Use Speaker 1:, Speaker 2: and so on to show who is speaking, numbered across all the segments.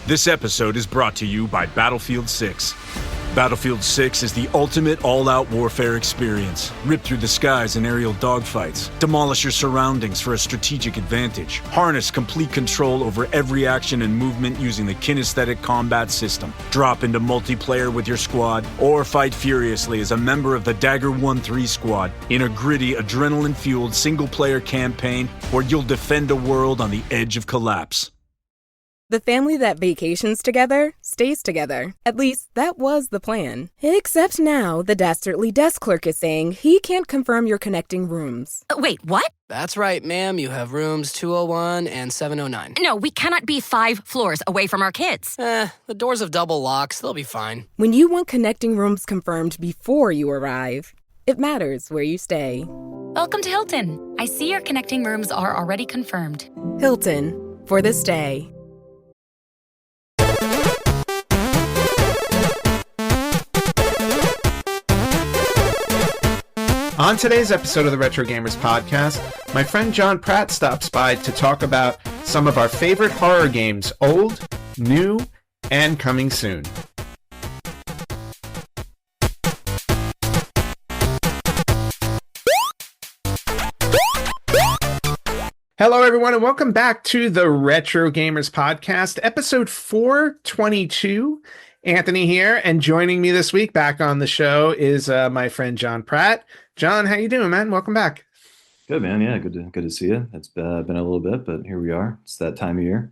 Speaker 1: This episode is brought to you by Battlefield 6. Battlefield 6 is the ultimate all-out warfare experience. Rip through the skies in aerial dogfights. Demolish your surroundings for a strategic advantage. Harness complete control over every action and movement using the kinesthetic combat system. Drop into multiplayer with your squad, or fight furiously as a member of the Dagger 1-3 squad in a gritty, adrenaline-fueled single-player campaign where you'll defend a world on the edge of collapse.
Speaker 2: The family that vacations together stays together. At least, that was the plan. Except now, the dastardly desk clerk is saying he can't confirm your connecting rooms.
Speaker 3: Wait, what?
Speaker 4: That's right, ma'am. You have rooms 201 and 709.
Speaker 3: No, we cannot be 5 floors away from our kids.
Speaker 4: The doors have double locks. They'll be fine.
Speaker 2: When you want connecting rooms confirmed before you arrive, it matters where you stay.
Speaker 5: Welcome to Hilton. I see your connecting rooms are already confirmed.
Speaker 2: Hilton, for the stay.
Speaker 6: On today's episode of the Retro Gamers Podcast, my friend John Pratt stops by to talk about some of our favorite horror games, old, new, and coming soon. Hello, everyone, and welcome back to the Retro Gamers Podcast, episode 422. Anthony here, and joining me this week back on the show is my friend John Pratt. John, how you doing, man? Welcome back.
Speaker 7: Good, man. Yeah, good to see you. It's been a little bit, but here we are. It's that time of year.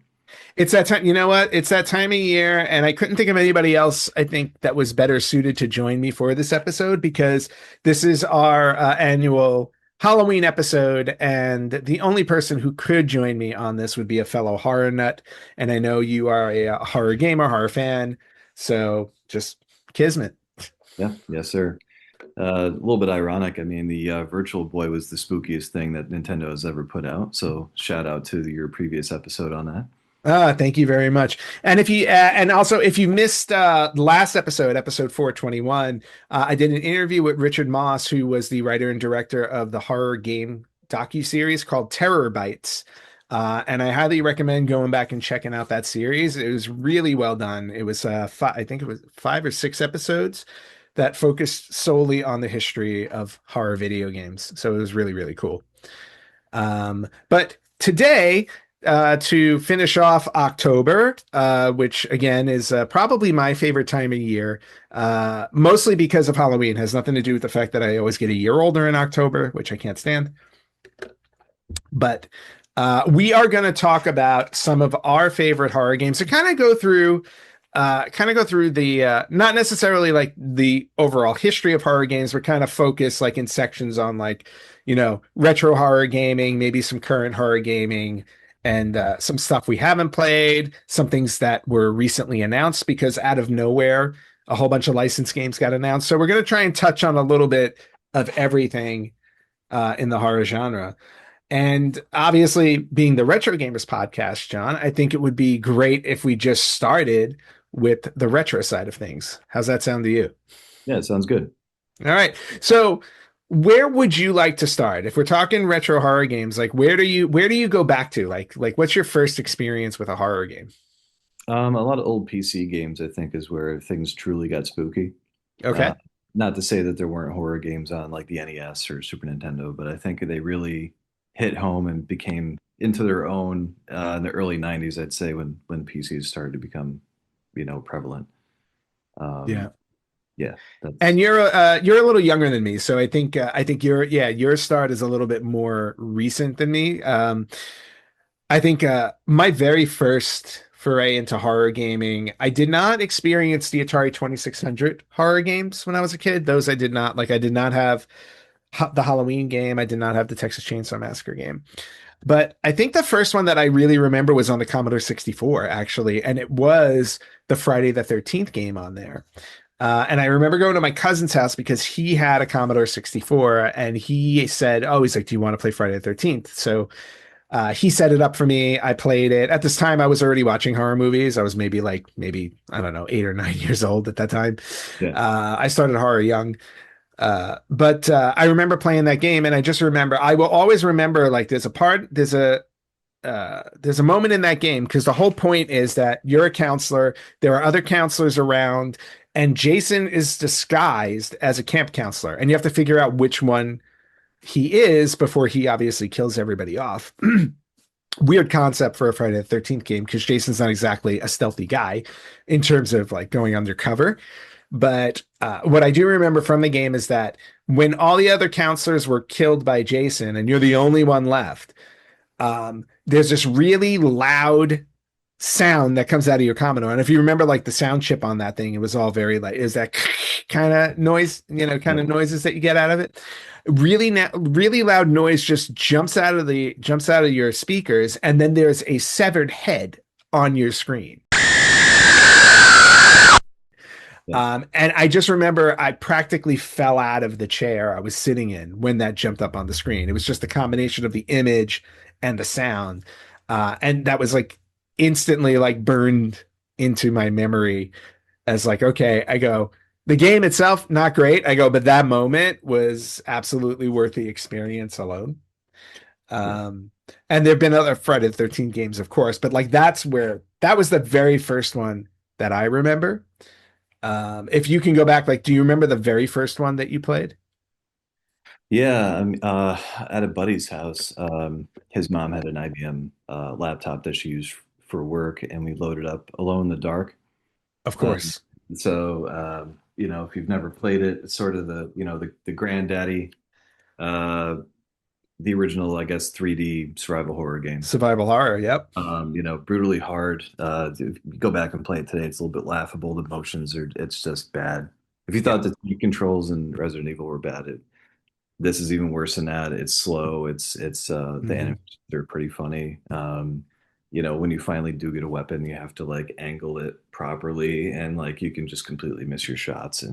Speaker 6: It's that time. You know what? It's that time of year, and I couldn't think of anybody else, I think, that was better suited to join me for this episode, because this is our annual Halloween episode, and the only person who could join me on this would be a fellow horror nut, and I know you are a horror gamer, horror fan, so just kismet.
Speaker 7: Yeah, yes, sir. A little bit ironic. I mean, the Virtual Boy was the spookiest thing that Nintendo has ever put out. So shout out to your previous episode on that.
Speaker 6: Thank you very much. And if you and also if you missed last episode 421, I did an interview with Richard Moss, who was the writer and director of the horror game docuseries called Terror Bites. And I highly recommend going back and checking out that series. It was really well done. It was I think it was 5 or 6 episodes that focused solely on the history of horror video games. So it was really, really cool. But today, to finish off October, which again is probably my favorite time of year, mostly because of Halloween. It has nothing to do with the fact that I always get a year older in October, which I can't stand. But we are going to talk about some of our favorite horror games to kind of go through the not necessarily like the overall history of horror games, but kind of focus like in sections on, like, you know, retro horror gaming, maybe some current horror gaming, and some stuff we haven't played, some things that were recently announced, because out of nowhere a whole bunch of licensed games got announced. So we're going to try and touch on a little bit of everything in the horror genre. And obviously, being the Retro Gamers Podcast, John, I think it would be great if we just started with the retro side of things. How's that sound to you?
Speaker 7: Yeah, it sounds good.
Speaker 6: All right. So where would you like to start? If we're talking retro horror games, like where do you go back to? Like what's your first experience with a horror game?
Speaker 7: A lot of old PC games, I think, is where things truly got spooky.
Speaker 6: Okay.
Speaker 7: Not to say that there weren't horror games on like the NES or Super Nintendo, but I think they really hit home and became into their own in the early 90s, I'd say, when PCs started to become, prevalent. Yeah.
Speaker 6: And you're a little younger than me, so I think your start is a little bit more recent than me. I think my very first foray into horror gaming, I did not experience the Atari 2600 horror games when I was a kid. Those I did not like. I did not have the Halloween game. I did not have the Texas Chainsaw Massacre game. But I think the first one that I really remember was on the Commodore 64, actually, and it was the Friday the 13th game on there. And I remember going to my cousin's house because he had a Commodore 64, and he said, he's like, do you want to play Friday the 13th? So he set it up for me. I played it. At this time, I was already watching horror movies. I was maybe, I don't know, 8 or 9 years old at that time. Yeah. I started horror young. But I remember playing that game, and I just remember, I will always remember, like, there's a there's a moment in that game because the whole point is that you're a counselor, there are other counselors around, and Jason is disguised as a camp counselor, and you have to figure out which one he is before he obviously kills everybody off. Weird concept for a Friday the 13th game because Jason's not exactly a stealthy guy in terms of like going undercover. But what I do remember from the game is that when all the other counselors were killed by Jason and you're the only one left, there's this really loud sound that comes out of your Commodore. And if you remember like the sound chip on that thing, it was all very like, is that kind of noise, kind of noises that you get out of it. Really loud noise just jumps out of your speakers, and then there's a severed head on your screen. And I just remember I practically fell out of the chair I was sitting in when that jumped up on the screen. It was just a combination of the image and the sound. And that was like instantly like burned into my memory as like, okay, I go, the game itself, not great. I go, but that moment was absolutely worth the experience alone. And there've been other Friday the 13th games, of course, but like that was the very first one that I remember. If you can go back, like, do you remember the very first one that you played?
Speaker 7: Yeah, at a buddy's house. His mom had an IBM laptop that she used for work, and we loaded up Alone in the Dark.
Speaker 6: Of course.
Speaker 7: So, if you've never played it, it's sort of the granddaddy, the original, I guess, 3D survival horror game.
Speaker 6: Survival horror, yep.
Speaker 7: Brutally hard. If you go back and play it today, it's a little bit laughable. The motions it's just bad. If you thought the controls in Resident Evil were bad, this is even worse than that. It's slow. The animations are pretty funny. When you finally do get a weapon, you have to like angle it properly, and like you can just completely miss your shots.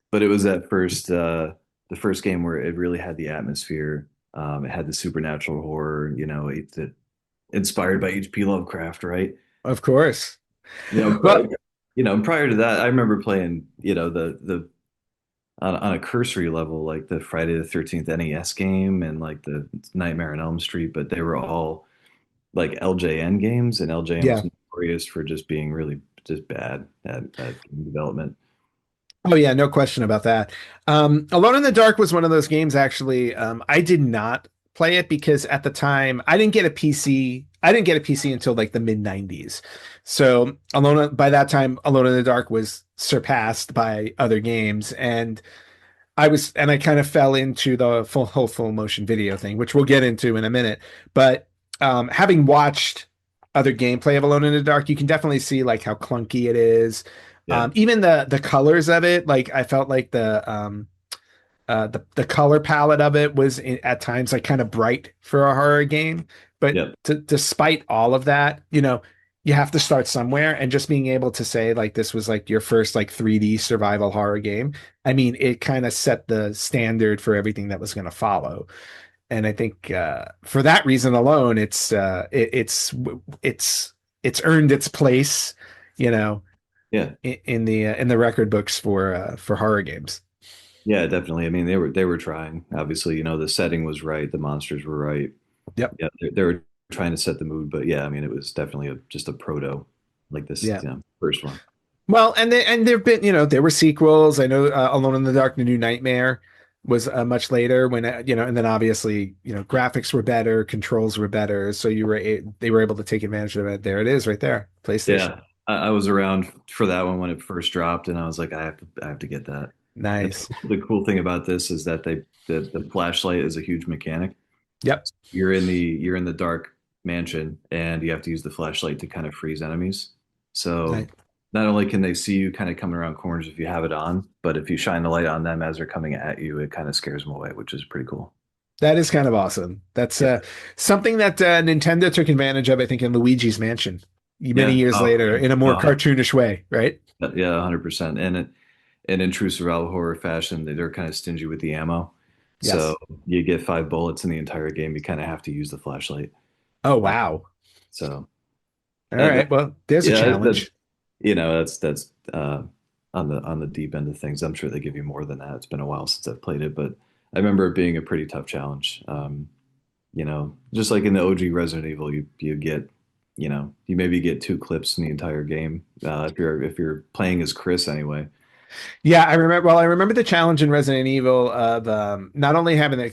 Speaker 7: But it was that the first game where it really had the atmosphere. It had the supernatural horror, that inspired by H.P. Lovecraft, right?
Speaker 6: Of course.
Speaker 7: But prior to that, I remember playing, the on a cursory level, like the Friday the 13th NES game and like the Nightmare on Elm Street, but they were all like LJN games, and LJN was notorious for just being really just bad at game development.
Speaker 6: Oh yeah, no question about that. Alone in the Dark was one of those games actually. I did not play it because at the time I didn't get a PC. I didn't get a PC until like the mid 90s. So by that time, Alone in the Dark was surpassed by other games. And I kind of fell into the full motion video thing, which we'll get into in a minute. But having watched other gameplay of Alone in the Dark, you can definitely see like how clunky it is. Yeah. Even the colors of it, like I felt like the color palette of it was at times like kind of bright for a horror game. But despite all of that, you have to start somewhere, and just being able to say like this was like your first like 3D survival horror game. I mean, it kind of set the standard for everything that was going to follow. And I think for that reason alone, it's earned its place, in the record books for horror games.
Speaker 7: Yeah, definitely. I mean, they were trying. Obviously, the setting was right, the monsters were right.
Speaker 6: Yep.
Speaker 7: Yeah, they were trying to set the mood, but yeah, I mean, it was definitely just a proto like this first one.
Speaker 6: Well, and there've been, there were sequels. I know Alone in the Dark, The New Nightmare was much later when and then obviously graphics were better, controls were better, so they were able to take advantage of it. There it is, right there, PlayStation.
Speaker 7: Yeah, I was around for that one when it first dropped, and I was like, I have to get that.
Speaker 6: Nice.
Speaker 7: The cool thing about this is that the flashlight is a huge mechanic.
Speaker 6: Yep.
Speaker 7: You're in the dark mansion, and you have to use the flashlight to kind of freeze enemies. So not only can they see you kind of coming around corners if you have it on, but if you shine the light on them as they're coming at you, it kind of scares them away, which is pretty cool.
Speaker 6: That is kind of awesome. That's something that Nintendo took advantage of, I think, in Luigi's Mansion many years later in a more cartoonish way, right?
Speaker 7: Yeah, 100%. And in true survival horror fashion, they're kind of stingy with the ammo. Yes. So you get 5 bullets in the entire game. You kind of have to use the flashlight.
Speaker 6: Oh, wow.
Speaker 7: So.
Speaker 6: All right. Well, there's a challenge.
Speaker 7: That's on the deep end of things. I'm sure they give you more than that. It's been a while since I've played it, but I remember it being a pretty tough challenge. You know, just like in the OG Resident Evil, you get, you know, you maybe get 2 clips in the entire game, if you're playing as Chris anyway.
Speaker 6: Yeah, I remember. Well, I remember the challenge in Resident Evil of not only having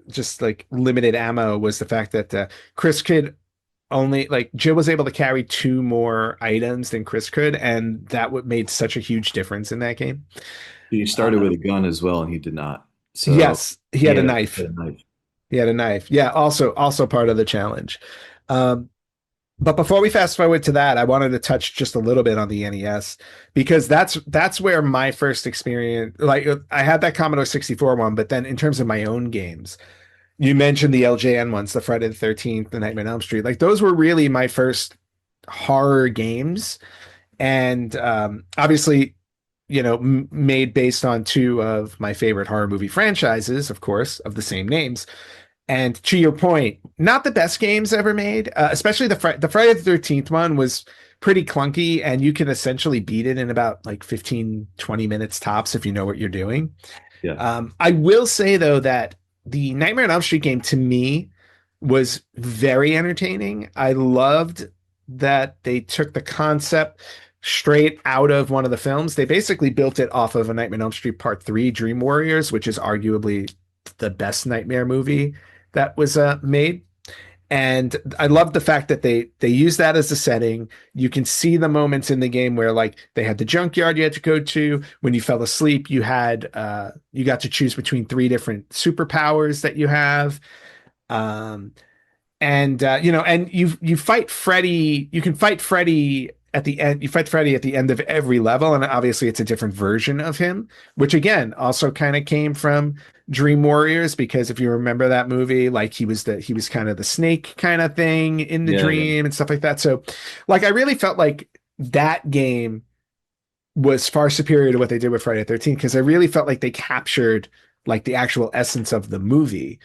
Speaker 6: just like limited ammo, was the fact that Chris could only, like, Jill was able to carry 2 more items than Chris could, and that what made such a huge difference in that game.
Speaker 7: He started with a gun as well, and he did not. So
Speaker 6: Yes, he had a knife.
Speaker 7: he had a knife.
Speaker 6: He had a knife. Yeah, also part of the challenge. Um, but before we fast forward to that, I wanted to touch just a little bit on the NES, because that's where my first experience, like, I had that Commodore 64 one, but then in terms of my own games, you mentioned the LJN ones, the Friday the 13th, the Nightmare on Elm Street. Like, those were really my first horror games. And obviously, made based on 2 of my favorite horror movie franchises, of course, of the same names. And to your point, not the best games ever made, especially the Friday the 13th one was pretty clunky, and you can essentially beat it in about like 15, 20 minutes tops if you know what you're doing.
Speaker 7: Yeah.
Speaker 6: I will say, though, that the Nightmare on Elm Street game to me was very entertaining. I loved that they took the concept straight out of one of the films. They basically built it off of a Nightmare on Elm Street Part 3, Dream Warriors, which is arguably the best Nightmare movie that was made. And I love the fact that they use that as a setting. You can see the moments in the game where, like, they had the junkyard you had to go to. When you fell asleep, you got to choose between 3 different superpowers that you have. And you fight Freddy. You can fight Freddy at the end. You fight Freddy at the end of every level, and obviously it's a different version of him, which again also kind of came from Dream Warriors, because if you remember that movie, like, he was kind of the snake kind of thing in the dream and stuff like that. So, like, I really felt like that game was far superior to what they did with Friday the 13th, because I really felt like they captured, like, the actual essence of the movie.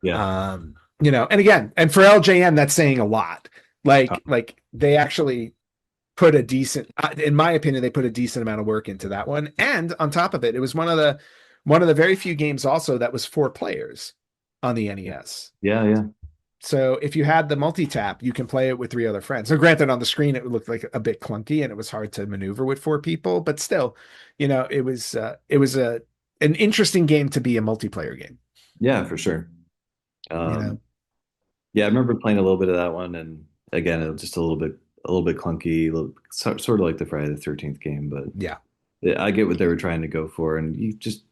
Speaker 7: Yeah.
Speaker 6: And again, and for LJN, that's saying a lot. Like they actually put a decent, in my opinion, they put a decent amount of work into that one. And on top of it, it was one of the very few games also that was 4 players on the NES.
Speaker 7: Yeah.
Speaker 6: So if you had the multi-tap, you can play it with 3 other friends. So granted, on the screen, it looked like a bit clunky and it was hard to maneuver with 4 people, but still, it was an interesting game to be a multiplayer game.
Speaker 7: Yeah, for sure. Yeah, I remember playing a little bit of that one, and again, it was just a little bit clunky, sort of like the Friday the 13th game, but
Speaker 6: yeah,
Speaker 7: I get what they were trying to go for, and you just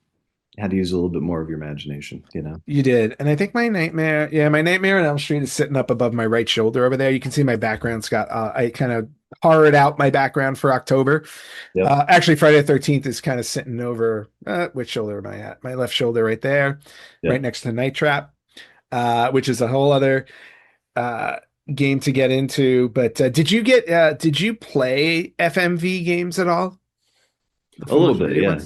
Speaker 7: had to use a little bit more of your imagination,
Speaker 6: You did. And I think my Nightmare on Elm Street is sitting up above my right shoulder over there. You can see my background, Scott. I kind of horrored out my background for October.
Speaker 7: Yep.
Speaker 6: Actually, Friday the 13th is kind of sitting over, which shoulder am I at? My left shoulder right there,
Speaker 7: Yep.
Speaker 6: right next to Night Trap, which is a whole other game to get into. But did you play FMV games at all?
Speaker 7: A little bit, yeah.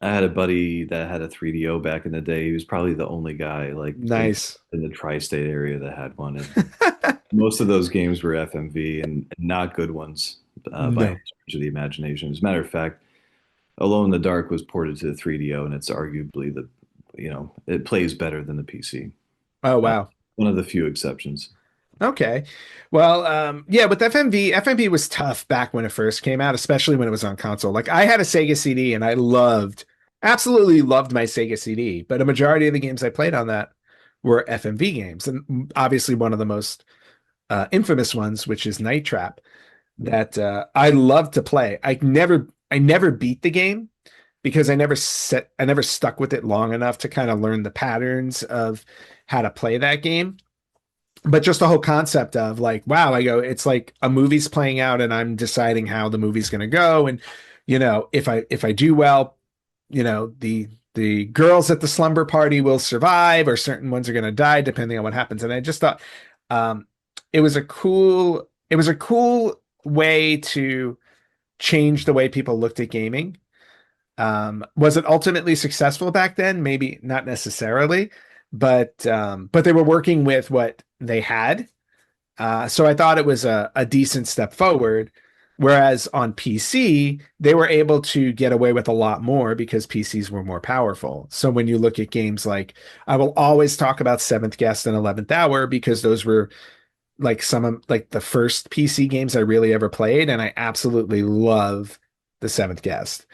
Speaker 7: I had a buddy that had a 3DO back in the day. He was probably the only guy, like,
Speaker 6: nice,
Speaker 7: in the tri-state area that had one. And most of those games were FMV, and not good ones by any stretch of the imagination. As a matter of fact, Alone in the Dark was ported to the 3DO, and it's arguably it plays better than the PC.
Speaker 6: Oh, wow.
Speaker 7: One of the few exceptions.
Speaker 6: Okay. Well, yeah, with FMV was tough back when it first came out, especially when it was on console. Like, I had a Sega CD and I absolutely loved my Sega CD, but a majority of the games I played on that were FMV games. And obviously one of the most infamous ones, which is Night Trap, that I loved to play. I never beat the game because I never stuck with it long enough to kind of learn the patterns of how to play that game. But just the whole concept of, like, wow, it's like a movie's playing out and I'm deciding how the movie's going to go. And, if I do well, the girls at the slumber party will survive, or certain ones are going to die depending on what happens. And I just thought it was a cool way to change the way people looked at gaming. Was it ultimately successful back then? Maybe not necessarily, but they were working with what they had. So I thought it was a decent step forward. Whereas on PC, they were able to get away with a lot more because PCs were more powerful. So when you look at games like, I will always talk about Seventh Guest and 11th Hour because those were like some of like the first PC games I really ever played, and I absolutely love the Seventh Guest.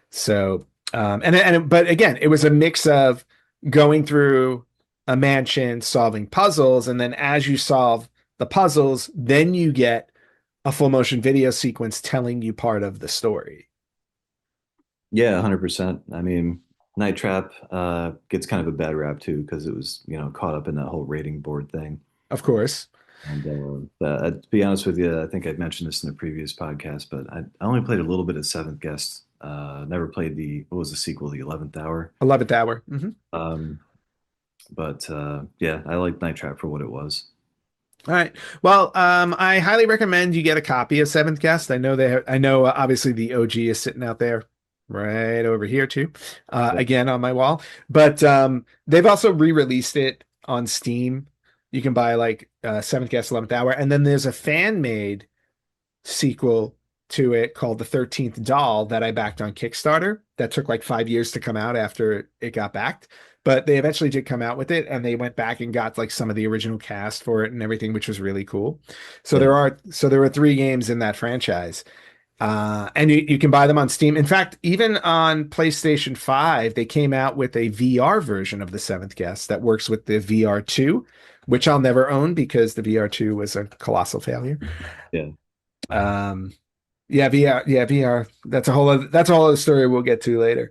Speaker 6: So, but again, it was a mix of going through a mansion, solving puzzles, and then as you solve the puzzles, then you get a full motion video sequence telling you part of the story.
Speaker 7: Yeah, 100%. I mean, Night Trap gets kind of a bad rap too because it was, caught up in that whole rating board thing.
Speaker 6: Of course.
Speaker 7: And to be honest with you, I think I'd mentioned this in the previous podcast, but I only played a little bit of Seventh Guest. Never played what was the sequel, the 11th Hour.
Speaker 6: 11th Hour.
Speaker 7: But yeah, I liked Night Trap for what it was.
Speaker 6: All right. Well, I highly recommend you get a copy of Seventh Guest. I know obviously the OG is sitting out there right over here too, again on my wall, but they've also re-released it on Steam. You can buy like Seventh Guest 11th Hour, and then there's a fan-made sequel to it called The 13th Doll that I backed on Kickstarter that took like 5 years to come out after it got backed. But they eventually did come out with it, and they went back and got like some of the original cast for it and everything, which was really cool. So there were 3 games in that franchise. And you can buy them on Steam. In fact, even on PlayStation 5, they came out with a VR version of the Seventh Guest that works with the VR2, which I'll never own because the VR2 was a colossal failure.
Speaker 7: Yeah.
Speaker 6: Yeah, VR. That's a whole other story we'll get to later.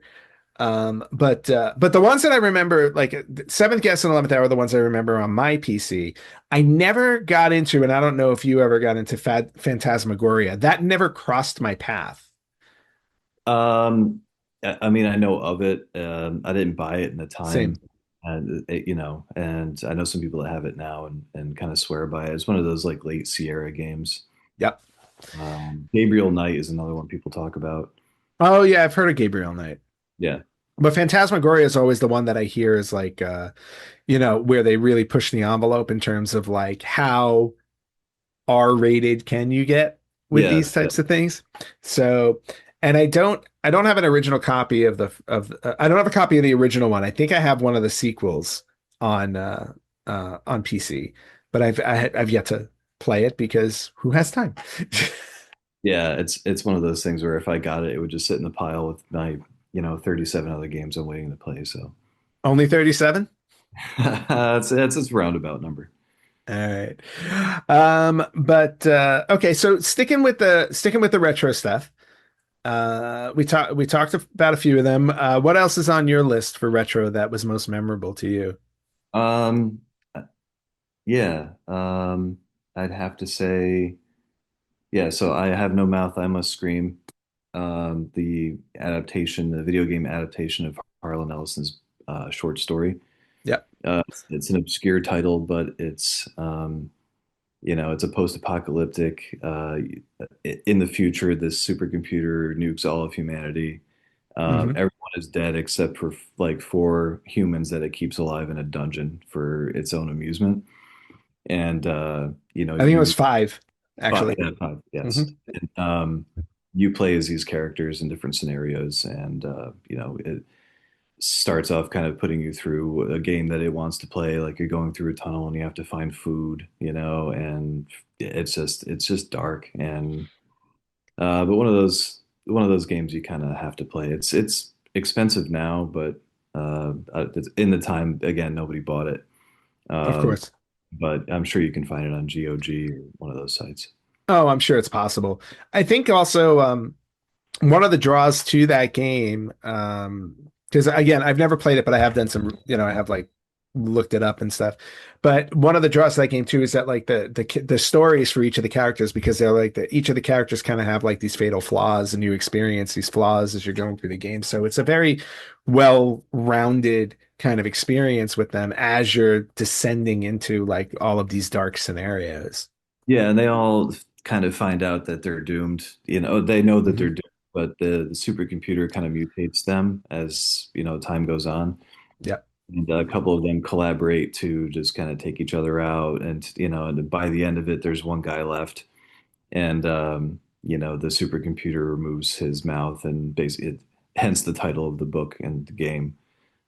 Speaker 6: But the ones that I remember, like Seventh Guest and 11th Hour, are the ones I remember on my PC. I never got into, and I don't know if you ever got into Phantasmagoria. That never crossed my path.
Speaker 7: I mean, I know of it. I didn't buy it in the time.
Speaker 6: Same.
Speaker 7: And and I know some people that have it now and kind of swear by it. It's one of those like late Sierra games.
Speaker 6: Yep.
Speaker 7: Gabriel Knight is another one people talk about.
Speaker 6: Oh yeah, I've heard of Gabriel Knight.
Speaker 7: Yeah.
Speaker 6: But Phantasmagoria is always the one that I hear is like, where they really push the envelope in terms of like how R-rated can you get with these types of things. So, and I don't have an original copy I don't have a copy of the original one. I think I have one of the sequels on PC, but I've yet to play it because who has time?
Speaker 7: Yeah, it's one of those things where if I got it, it would just sit in the pile with my 37 other games I'm waiting to play. So
Speaker 6: only 37?
Speaker 7: It's a roundabout number.
Speaker 6: All right. But okay, so sticking with the retro stuff. We talked about a few of them. What else is on your list for retro that was most memorable to you?
Speaker 7: Yeah. I'd have to say, yeah, so I Have No Mouth, I Must Scream. The video game adaptation of Harlan Ellison's short story.
Speaker 6: Yep.
Speaker 7: It's an obscure title, but it's it's a post-apocalyptic. In the future, this supercomputer nukes all of humanity. Everyone is dead except for like 4 humans that it keeps alive in a dungeon for its own amusement. And I think
Speaker 6: it was 5. Actually,
Speaker 7: 5, yes. And, you play as these characters in different scenarios, and it starts off kind of putting you through a game that it wants to play, like you're going through a tunnel and you have to find food, and it's just dark, and but one of those games you kind of have to play. It's expensive now, but in the time, again, nobody bought it.
Speaker 6: Of course.
Speaker 7: But I'm sure you can find it on GOG or one of those sites.
Speaker 6: Oh, I'm sure it's possible. I think also one of the draws to that game, because again, I've never played it, but I have done some, I have like looked it up and stuff. But one of the draws to that game too is that like the stories for each of the characters, because they're like each of the characters kind of have like these fatal flaws, and you experience these flaws as you're going through the game. So it's a very well-rounded kind of experience with them as you're descending into like all of these dark scenarios.
Speaker 7: Yeah, and they all kind of find out that they're doomed. They know that they're doomed, but the supercomputer kind of mutates them as time goes on.
Speaker 6: Yeah.
Speaker 7: And a couple of them collaborate to just kind of take each other out, and by the end of it, there's one guy left, and the supercomputer removes his mouth, and basically, hence the title of the book and the game.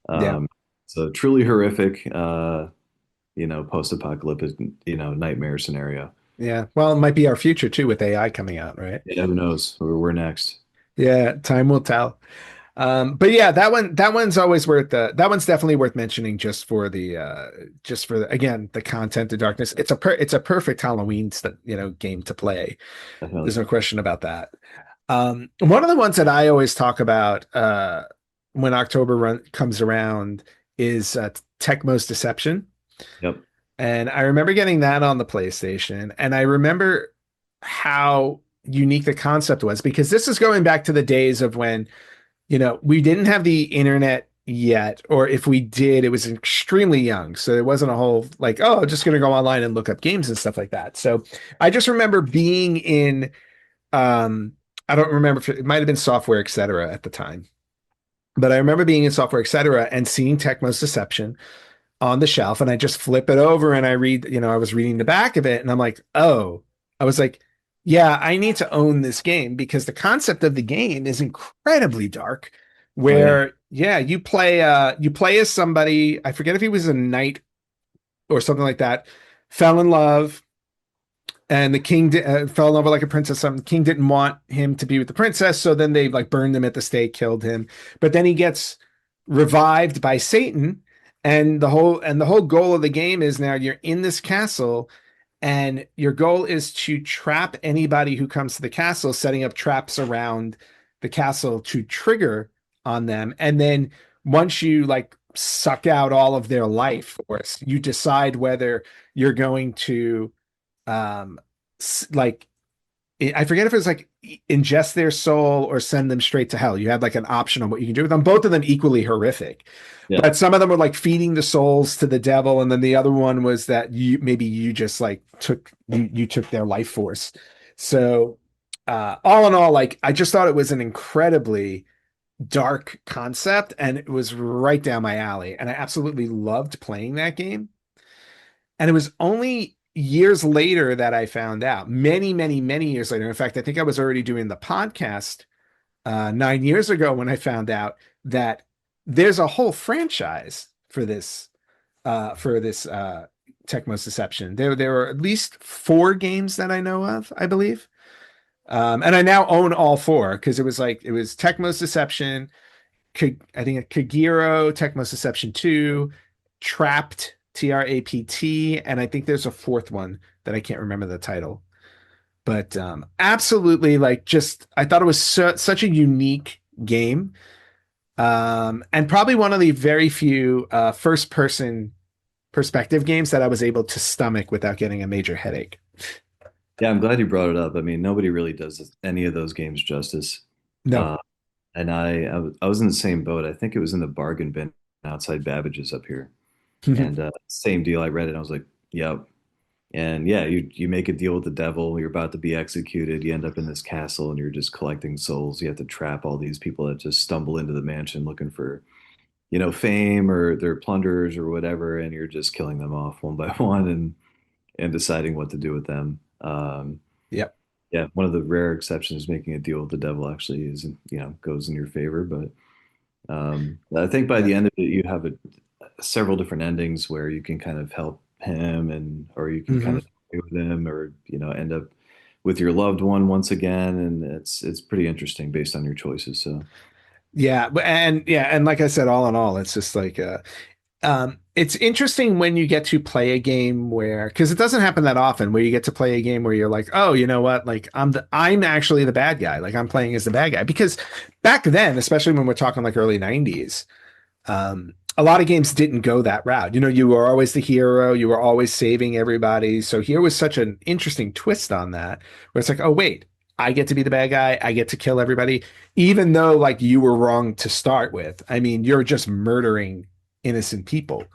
Speaker 6: Yeah.
Speaker 7: So truly horrific, post-apocalyptic, nightmare scenario.
Speaker 6: Yeah. Well, it might be our future too with AI coming out, right?
Speaker 7: Yeah, who knows where we're next?
Speaker 6: Yeah, time will tell. But yeah, that one's always worth that one's definitely worth mentioning just for again the content of darkness. It's a perfect Halloween game to play.
Speaker 7: Definitely.
Speaker 6: There's no question about that. One of the ones that I always talk about when October comes around is Tecmo's Deception.
Speaker 7: Yep.
Speaker 6: And I remember getting that on the PlayStation, and I remember how unique the concept was, because this is going back to the days of when, we didn't have the internet yet, or if we did, it was extremely young. So there wasn't a whole like, oh, I'm just going to go online and look up games and stuff like that. So I just remember being in, I don't remember if it might have been Software Etc. at the time, but I remember being in Software Etc. and seeing Tecmo's Deception on the shelf, and I just flip it over and I read, I was reading the back of it, and I'm like, oh, I was like, yeah, I need to own this game, because the concept of the game is incredibly dark, where you play as somebody, I forget if he was a knight or something like that, fell in love, and the king fell in love with like a princess. The king didn't want him to be with the princess, so then they like burned him at the stake, killed him. But then he gets revived by Satan, and the whole goal of the game is now you're in this castle, and your goal is to trap anybody who comes to the castle, setting up traps around the castle to trigger on them. And then once you like suck out all of their life force, you decide whether you're going to like, I forget if it's like ingest their soul or send them straight to hell. You had like an option on what you can do with them. Both of them equally horrific. Yeah. But some of them were like feeding the souls to the devil, and then the other one was that you just like took their life force. So all in all, like I just thought it was an incredibly dark concept, and it was right down my alley, and I absolutely loved playing that game. And it was only years later that I found out, many, many, many years later. In fact, I think I was already doing the podcast 9 years ago when I found out that there's a whole franchise for this Tecmo's Deception. There were at least 4 games that I know of, I believe. And I now own all 4, because it was Tecmo's Deception, I think Kagero, Tecmo's Deception 2, Trapped, TRAPT, and I think there's a 4th one that I can't remember the title. But absolutely, like, just I thought it was such a unique game, and probably one of the very few first-person perspective games that I was able to stomach without getting a major headache.
Speaker 7: Yeah, I'm glad you brought it up. I mean, nobody really does any of those games justice.
Speaker 6: No.
Speaker 7: And I was in the same boat. I think it was in the bargain bin outside Babbage's up here. And same deal. I read it and I was like, yep. And yeah, you make a deal with the devil. You're about to be executed. You end up in this castle and you're just collecting souls. You have to trap all these people that just stumble into the mansion looking for, fame, or they're plunderers or whatever. And you're just killing them off one by one and deciding what to do with them.
Speaker 6: Yep.
Speaker 7: Yeah, one of the rare exceptions, making a deal with the devil actually is, goes in your favor. But I think by the end of it, you have several different endings where you can kind of help him, or you can kind of play with him, or end up with your loved one once again, and it's pretty interesting based on your choices. So
Speaker 6: and like I said, all in all, it's just like it's interesting when you get to play a game because it doesn't happen that often, where you get to play a game where you're like, oh, you know what, like I'm actually the bad guy, like I'm playing as the bad guy. Because back then, especially when we're talking like early 90s, a lot of games didn't go that route. You were always the hero, you were always saving everybody. So here was such an interesting twist on that, where it's like, oh wait, I get to be the bad guy, I get to kill everybody, even though like you were wrong to start with. I mean, you're just murdering innocent people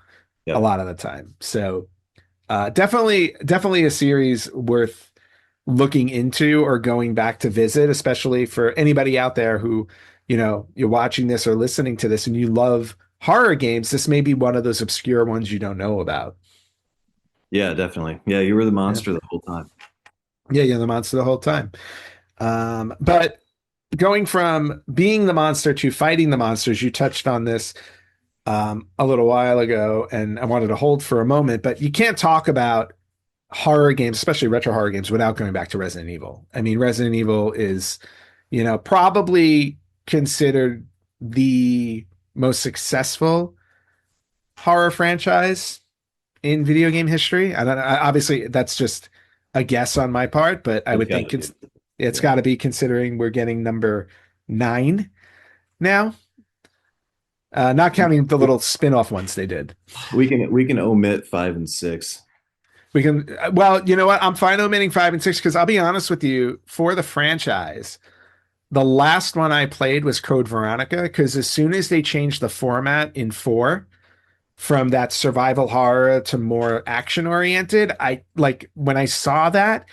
Speaker 6: a lot of the time. So definitely a series worth looking into or going back to visit, especially for anybody out there who, you're watching this or listening to this and you love horror games. This may be one of those obscure ones you don't know about.
Speaker 7: Yeah, definitely. Yeah, you were the monster the whole time.
Speaker 6: Yeah, you're the monster the whole time. But going from being the monster to fighting the monsters, you touched on this a little while ago, and I wanted to hold for a moment, but you can't talk about horror games, especially retro horror games, without going back to Resident Evil. I mean, Resident Evil is, probably considered the most successful horror franchise in video game history. I don't know. Obviously, that's just a guess on my part, but I would think it's got to be, considering we're getting number 9 now. Not counting the little spin-off ones they did.
Speaker 7: We can omit 5 and 6.
Speaker 6: We can, well, you know what? I'm fine omitting 5 and 6 because I'll be honest with you, for the franchise, the last one I played was Code Veronica, because as soon as they changed the format in 4 from that survival horror to more action oriented, when I saw that,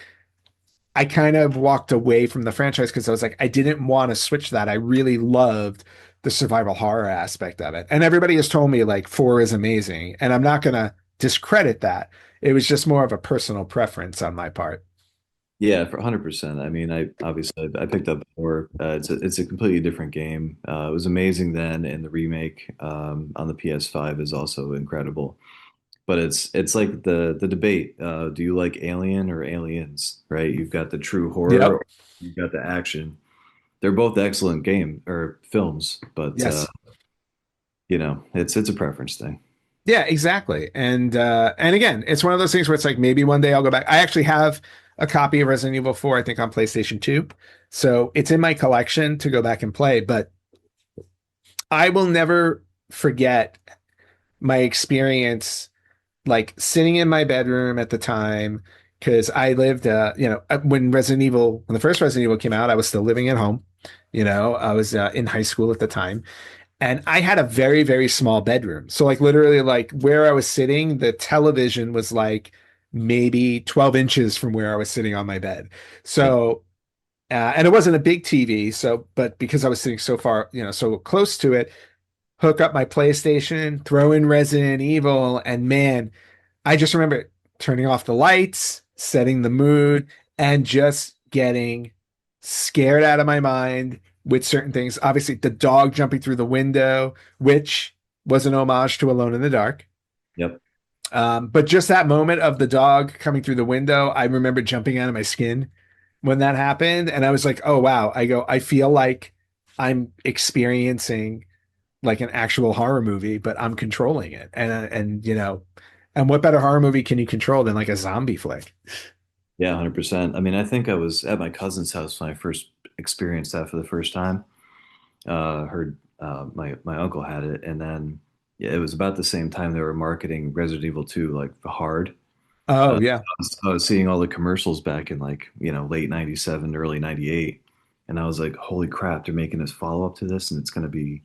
Speaker 6: I kind of walked away from the franchise because I was like, I didn't want to switch that. I really loved the survival horror aspect of it. And everybody has told me like 4 is amazing, and I'm not going to discredit that. It was just more of a personal preference on my part.
Speaker 7: Yeah, for 100%. I mean, I picked up 4. It's a completely different game. It was amazing then, and the remake on the PS5 is also incredible. But it's like the debate. Do you like Alien or Aliens? Right? You've got the true horror,
Speaker 6: Yep.
Speaker 7: you've got the action. They're both excellent game or films, but
Speaker 6: Yes.
Speaker 7: it's a preference thing.
Speaker 6: Yeah, exactly. And again, it's one of those things where it's like maybe one day I'll go back. I actually have a copy of Resident Evil 4, I think, on PlayStation 2. So it's in my collection to go back and play, but I will never forget my experience like sitting in my bedroom at the time, because I lived when the first Resident Evil came out, I was still living at home. I was in high school at the time. And I had a very, very small bedroom. So like literally like where I was sitting, the television was like maybe 12 inches from where I was sitting on my bed. So, and it wasn't a big TV. So, but because I was sitting so far, so close to it, hook up my PlayStation, throw in Resident Evil, and man, I just remember turning off the lights, setting the mood, and just getting scared out of my mind with certain things. Obviously, the dog jumping through the window, which was an homage to Alone in the Dark.
Speaker 7: Yep.
Speaker 6: But just that moment of the dog coming through the window, I remember jumping out of my skin when that happened. And I was like, oh, wow. I feel like I'm experiencing like an actual horror movie, but I'm controlling it. And what better horror movie can you control than like a zombie flick?
Speaker 7: Yeah, 100%. I mean, I think I was at my cousin's house when I first experienced that for the first time. Heard my uncle had it, and then it was about the same time they were marketing Resident Evil 2, like the hard.
Speaker 6: Oh, yeah.
Speaker 7: I was seeing all the commercials back in like late '97 to early '98, and I was like, holy crap, they're making this follow up to this, and it's gonna be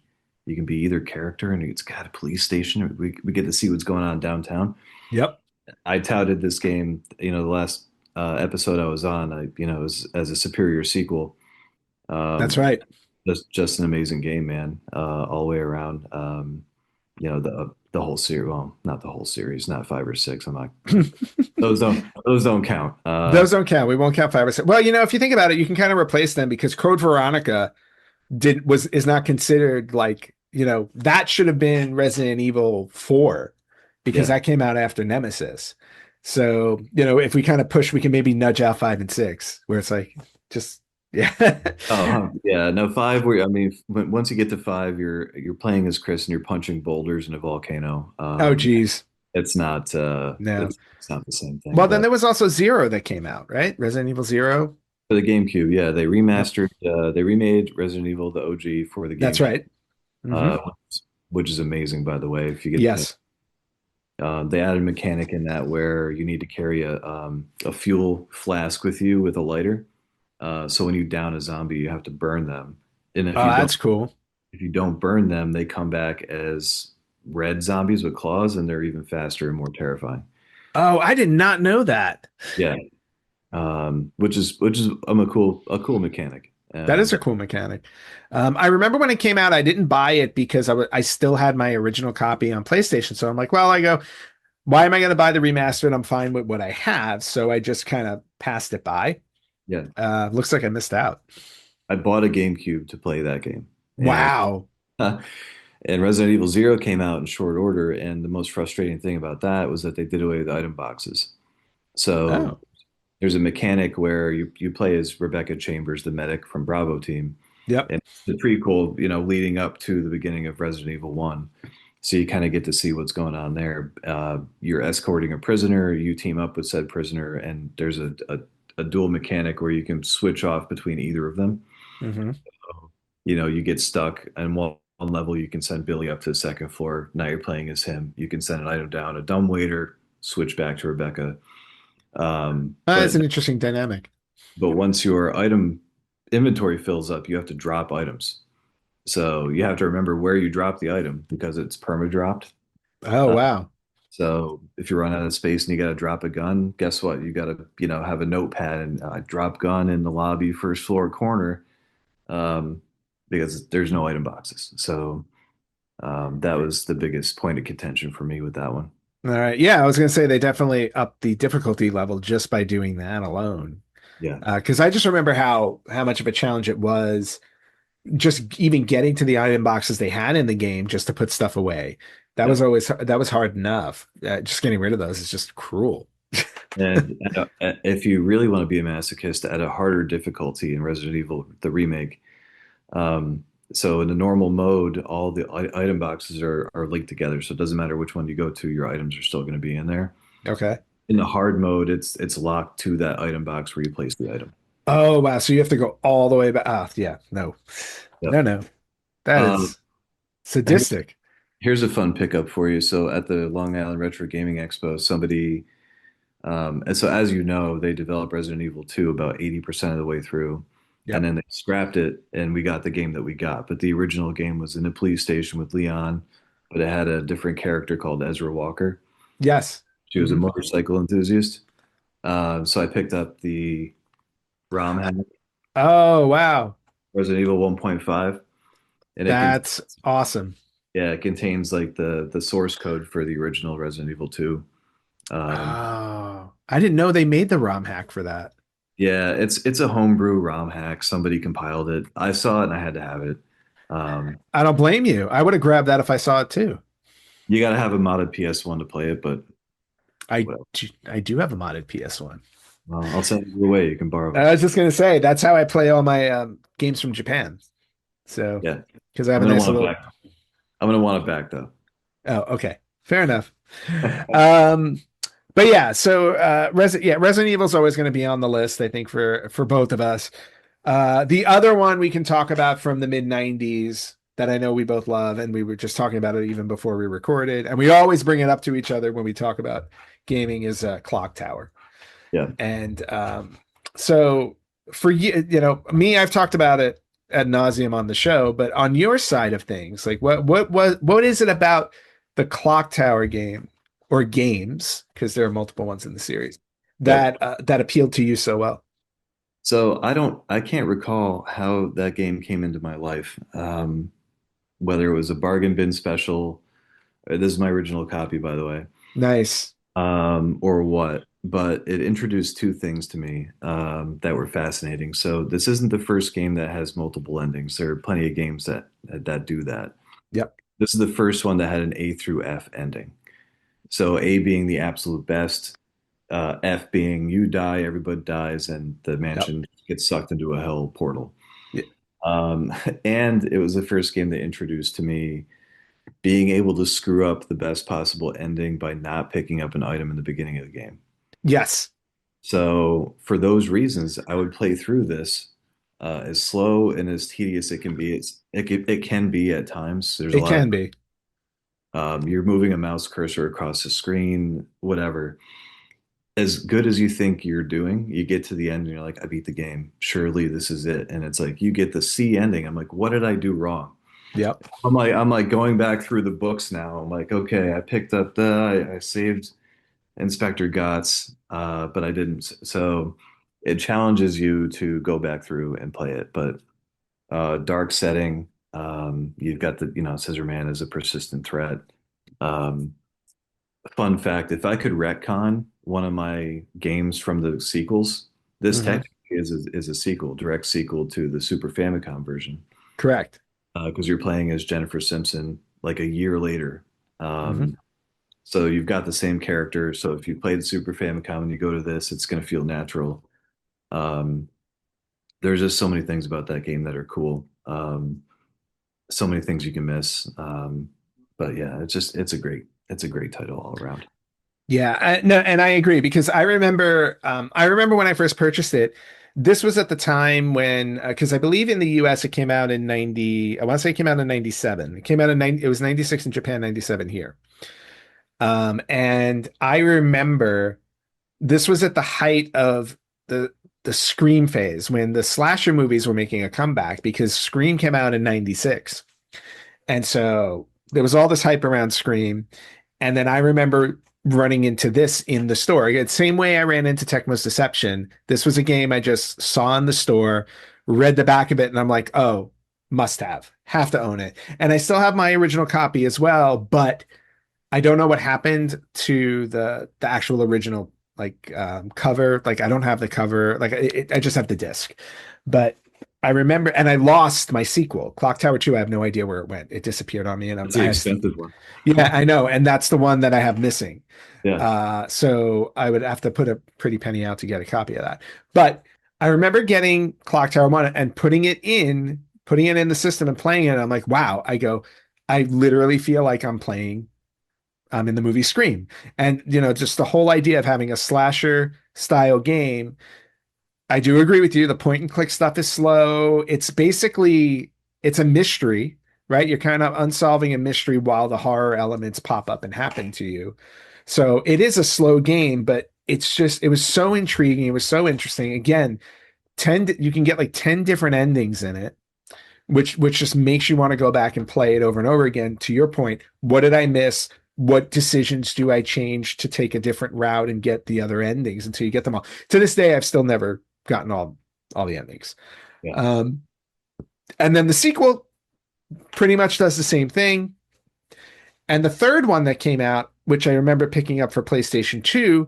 Speaker 7: you can be either character, and it's got a police station. Or we get to see what's going on downtown.
Speaker 6: Yep.
Speaker 7: I touted this game, the last episode I was on, as a superior sequel.
Speaker 6: That's right.
Speaker 7: Just an amazing game, man. All the way around. The whole series. Well, not the whole series. Not 5 or 6. I'm not. Those don't count.
Speaker 6: Those don't count. We won't count 5 or 6. Well, if you think about it, you can kind of replace them because Code Veronica is not considered like that should have been Resident Evil 4 because that came out after Nemesis. So if we kind of push, we can maybe nudge out 5 and 6, where it's like just. Yeah.
Speaker 7: Oh, yeah. No, 5. Once you get to 5, you're playing as Chris and you're punching boulders in a volcano.
Speaker 6: Oh, geez.
Speaker 7: It's not.
Speaker 6: No,
Speaker 7: it's not the same thing.
Speaker 6: Well, then there was also 0 that came out, right? Resident Evil 0
Speaker 7: for the GameCube. Yeah, they remastered. They remade Resident Evil the OG for the GameCube.
Speaker 6: That's right. Mm-hmm.
Speaker 7: Which is amazing, by the way. If you get
Speaker 6: yes.
Speaker 7: They added a mechanic in that where you need to carry a fuel flask with you with a lighter. So when you down a zombie, you have to burn them. And if
Speaker 6: that's cool.
Speaker 7: If you don't burn them, they come back as red zombies with claws, and they're even faster and more terrifying.
Speaker 6: Oh, I did not know that.
Speaker 7: Yeah, which is a cool mechanic.
Speaker 6: That is a cool mechanic. I remember when it came out, I didn't buy it because I still had my original copy on PlayStation. So I'm like, well, why am I going to buy the remastered? I'm fine with what I have. So I just kind of passed it by.
Speaker 7: Yeah.
Speaker 6: Looks like I missed out.
Speaker 7: I bought a GameCube to play that game. And
Speaker 6: Wow.
Speaker 7: and Resident Evil Zero came out in short order, and the most frustrating thing about that was that they did away with the item boxes. So
Speaker 6: Oh,
Speaker 7: there's a mechanic where you play as Rebecca Chambers, the medic from Bravo team,
Speaker 6: yep.
Speaker 7: and the prequel, leading up to the beginning of Resident Evil 1. So you kind of get to see what's going on there. You're escorting a prisoner, you team up with said prisoner, and there's a dual mechanic where you can switch off between either of them.
Speaker 6: Hmm.
Speaker 7: You get stuck, and one level you can send Billy up to the second floor. Now you're playing as him. You can send an item down a dumbwaiter, switch back to Rebecca.
Speaker 6: That's
Speaker 7: But
Speaker 6: an interesting dynamic.
Speaker 7: once your item inventory fills up, you have to drop items. So you have to remember where you drop the item because it's perma dropped.
Speaker 6: Oh,
Speaker 7: Uh,
Speaker 6: wow.
Speaker 7: so if you run out of space and you got to drop a gun, guess what? You got to, have a notepad and drop gun in the lobby first floor corner, um, because there's no item boxes. So that was the biggest point of contention for me with that one.
Speaker 6: All right. Yeah, I was going to say they definitely upped the difficulty level just by doing that alone.
Speaker 7: Yeah.
Speaker 6: Because I just remember how much of a challenge it was just even getting to the item boxes they had in the game just to put stuff away.
Speaker 7: Yeah.
Speaker 6: That was hard enough. Just getting rid of those is just cruel.
Speaker 7: And if you really want to be a masochist, at a harder difficulty in Resident Evil, the remake. So in the normal mode, all the item boxes are linked together. So it doesn't matter which one you go to, your items are still going to be in there.
Speaker 6: Okay.
Speaker 7: In the hard mode, it's locked to that item box where you place the item.
Speaker 6: Oh, wow. So you have to go all the way back. Ah, yeah. No.
Speaker 7: Yep.
Speaker 6: No. That
Speaker 7: Um,
Speaker 6: is sadistic.
Speaker 7: Here's a fun pickup for you. So at the Long Island Retro Gaming Expo, somebody, and so as you know, they developed Resident Evil 2 about 80% of the way through.
Speaker 6: Yep.
Speaker 7: And then they scrapped it and we got the game that we got. But the original game was in a police station with Leon, but it had a different character called Ezra Walker.
Speaker 6: Yes.
Speaker 7: She was a
Speaker 6: Mhm.
Speaker 7: motorcycle enthusiast. So I picked up the ROM hack,
Speaker 6: Oh, wow.
Speaker 7: Resident Evil 1.5, and
Speaker 6: That's awesome.
Speaker 7: it contains like the source code for the original Resident Evil 2.
Speaker 6: Oh, I didn't know they made the ROM hack for that.
Speaker 7: Yeah, it's a homebrew ROM hack. Somebody compiled it. I saw it and I had to have it.
Speaker 6: I don't blame you. I would have grabbed that if I saw it too.
Speaker 7: You got to have a modded PS1 to play it, but
Speaker 6: I
Speaker 7: well,
Speaker 6: I do have a modded PS1.
Speaker 7: I'll send it away. You can borrow it.
Speaker 6: I was just gonna say that's how I play all my games from Japan. So
Speaker 7: Yeah,
Speaker 6: because I have
Speaker 7: I'm
Speaker 6: a
Speaker 7: gonna
Speaker 6: nice
Speaker 7: want it
Speaker 6: little.
Speaker 7: back. I'm gonna want it back though.
Speaker 6: Oh, okay, fair enough. Um, but yeah, so Resident Evil is always going to be on the list, I think, for both of us. The other one we can talk about from the mid '90s that I know we both love, and we were just talking about it even before we recorded, and we always bring it up to each other when we talk about gaming is Clock Tower.
Speaker 7: Yeah.
Speaker 6: And so for me, I've talked about it ad nauseum on the show, but on your side of things, like what is it about the Clock Tower game or games, because there are multiple ones in the series, that appealed to you so well?
Speaker 7: So I can't recall how that game came into my life. Whether it was a bargain bin special, this is my original copy, by the way,
Speaker 6: Nice.
Speaker 7: or what, but it introduced two things to me that were fascinating. So this isn't the first game that has multiple endings. There are plenty of games that do that.
Speaker 6: Yep.
Speaker 7: This is the first one that had an A through F ending. So A being the absolute best, F being you die, everybody dies, and the mansion gets sucked into a hell portal.
Speaker 6: Yeah.
Speaker 7: And it was the first game that introduced to me being able to screw up the best possible ending by not picking up an item in the beginning of the game.
Speaker 6: Yes.
Speaker 7: So for those reasons, I would play through this as slow and as tedious it can be. It can be at times. There's a
Speaker 6: It
Speaker 7: lot
Speaker 6: can
Speaker 7: of,
Speaker 6: be.
Speaker 7: you're moving a mouse cursor across the screen, whatever. As good as you think you're doing, you get to the end and you're like, I beat the game. Surely this is it. And it's like you get the C ending. I'm like, what did I do wrong?
Speaker 6: Yep.
Speaker 7: I'm like going back through the books now. I'm like, okay, I picked up I saved Inspector Gotts, but I didn't. So it challenges you to go back through and play it. But dark setting, you've got Scissor Man is a persistent threat. Fun fact, if I could retcon one of my games from the sequels, this
Speaker 6: Mhm.
Speaker 7: technically is a sequel, direct sequel to the Super Famicom version,
Speaker 6: Correct.
Speaker 7: because you're playing as Jennifer Simpson like a year later.
Speaker 6: Mhm.
Speaker 7: So you've got the same character. So if you play the Super Famicom and you go to this, it's going to feel natural. Um, there's just so many things about that game that are cool. So many things you can miss. But yeah, it's a great title all around.
Speaker 6: Yeah, no, and I agree because I remember when I first purchased it. This was at the time when, because I believe in the US it came out in 90. I want to say it came out in 97. It came out in 90, it was 96 in Japan, 97 here. And I remember this was at the height of the Scream phase when the slasher movies were making a comeback because Scream came out in 96. And so there was all this hype around Scream. And then I remember running into this in the store. Again, same way I ran into Tecmo's Deception. This was a game I just saw in the store, read the back of it, and I'm like, oh, must have to own it. And I still have my original copy as well, but I don't know what happened to the actual original cover. Like I don't have the cover. Like I just have the disc. But I remember, and I lost my sequel, Clock Tower 2. I have no idea where it went. It disappeared on me, and
Speaker 7: It's the expensive one.
Speaker 6: yeah, I know, and that's the one that I have missing.
Speaker 7: Yeah.
Speaker 6: So I would have to put a pretty penny out to get a copy of that. But I remember getting Clock Tower 1 and putting it in the system and playing it. And I'm like, wow. I literally feel like I'm in the movie Scream. And just the whole idea of having a slasher style game. I do agree with you. The point and click stuff is slow. It's a mystery, right? You're kind of unsolving a mystery while the horror elements pop up and happen to you. So it is a slow game, but it was so intriguing. It was so interesting. Again, you can get like 10 different endings in it, which just makes you want to go back and play it over and over again. To your point, what did I miss? What decisions do I change to take a different route and get the other endings until you get them all? To this day, I've still never gotten all the endings.
Speaker 7: Yeah.
Speaker 6: And then the sequel pretty much does the same thing. And the third one that came out, which I remember picking up for PlayStation 2,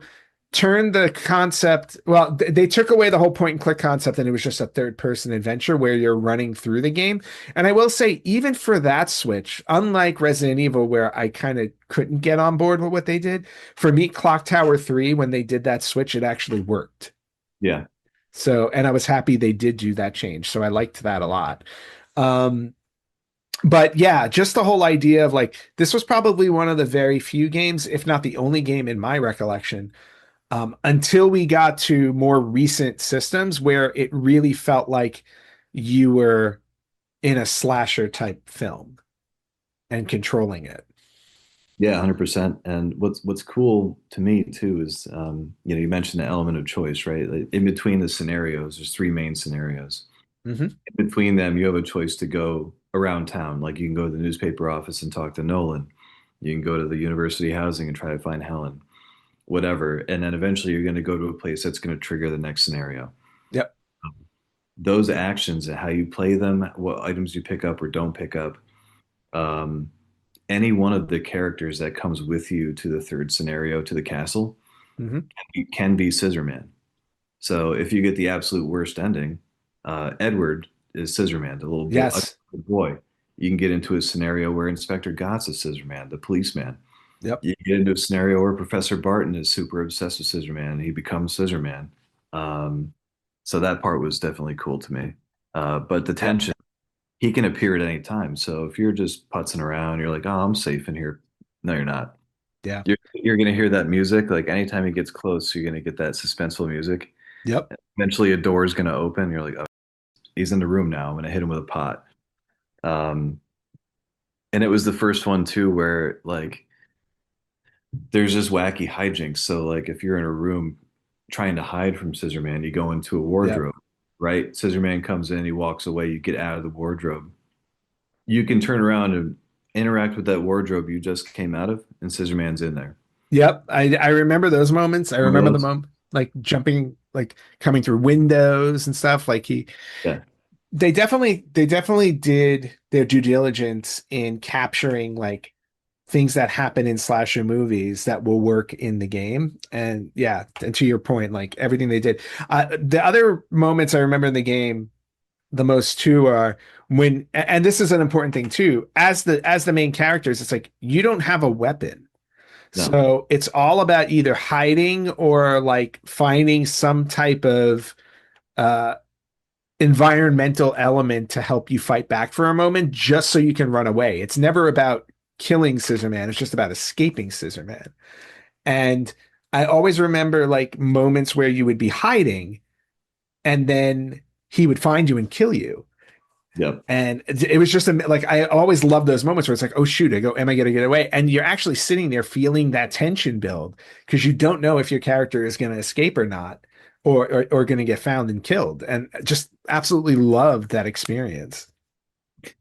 Speaker 6: turned the concept. Well, they took away the whole point and click concept, and it was just a third person adventure where you're running through the game. And I will say, even for that switch, unlike Resident Evil, where I kind of couldn't get on board with what they did, for me, Clock Tower 3, when they did that switch, it actually worked.
Speaker 7: Yeah.
Speaker 6: So, and I was happy they did do that change. So I liked that a lot. But yeah, just the whole idea of like, this was probably one of the very few games, if not the only game in my recollection, until we got to more recent systems where it really felt like you were in a slasher type film and controlling it.
Speaker 7: Yeah, 100%. And what's cool to me too is, you mentioned the element of choice, right? Like, in between the scenarios, there's three main scenarios.
Speaker 6: Mm-hmm.
Speaker 7: In between them, you have a choice to go around town. Like you can go to the newspaper office and talk to Nolan. You can go to the university housing and try to find Helen, whatever. And then eventually you're going to go to a place that's going to trigger the next scenario.
Speaker 6: Yep.
Speaker 7: Those actions and how you play them, what items you pick up or don't pick up, any one of the characters that comes with you to the third scenario, to the castle,
Speaker 6: Mm-hmm.
Speaker 7: can be Scissorman. So if you get the absolute worst ending, Edward is Scissorman, the little
Speaker 6: Yes.
Speaker 7: boy. You can get into a scenario where Inspector Gotts is Scissorman, the policeman.
Speaker 6: Yep.
Speaker 7: You can get into a scenario where Professor Barton is super obsessed with Scissorman and he becomes Scissorman. So that part was definitely cool to me. But the tension, he can appear at any time. So if you're just putzing around, you're like, oh, I'm safe in here. No, you're not.
Speaker 6: Yeah.
Speaker 7: You're going to hear that music. Like anytime he gets close, you're going to get that suspenseful music.
Speaker 6: Yep.
Speaker 7: Eventually a door is going to open. You're like, oh, he's in the room now. I'm going to hit him with a pot. And it was the first one too, where like, there's just wacky hijinks. So like if you're in a room trying to hide from Scissorman, you go into a wardrobe, right? Scissorman comes in, he walks away, you get out of the wardrobe. You can turn around and interact with that wardrobe you just came out of, and Scissorman's in there.
Speaker 6: Yep. I remember those moments. I remember the moment like jumping, like coming through windows and stuff. Like they definitely did their due diligence in capturing like things that happen in slasher movies that will work in the game. And yeah, and to your point, like everything they did. The other moments I remember in the game the most too are when, and this is an important thing too, as the main characters, it's like you don't have a weapon.
Speaker 7: No.
Speaker 6: So it's all about either hiding or like finding some type of environmental element to help you fight back for a moment just so you can run away. It's never about killing Scissorman. It's just about escaping Scissorman. And I always remember like moments where you would be hiding and then he would find you and kill you.
Speaker 7: Yep.
Speaker 6: And it was just like, I always love those moments where it's like, oh shoot, am I going to get away? And you're actually sitting there feeling that tension build because you don't know if your character is going to escape or not, or going to get found and killed. And just absolutely loved that experience.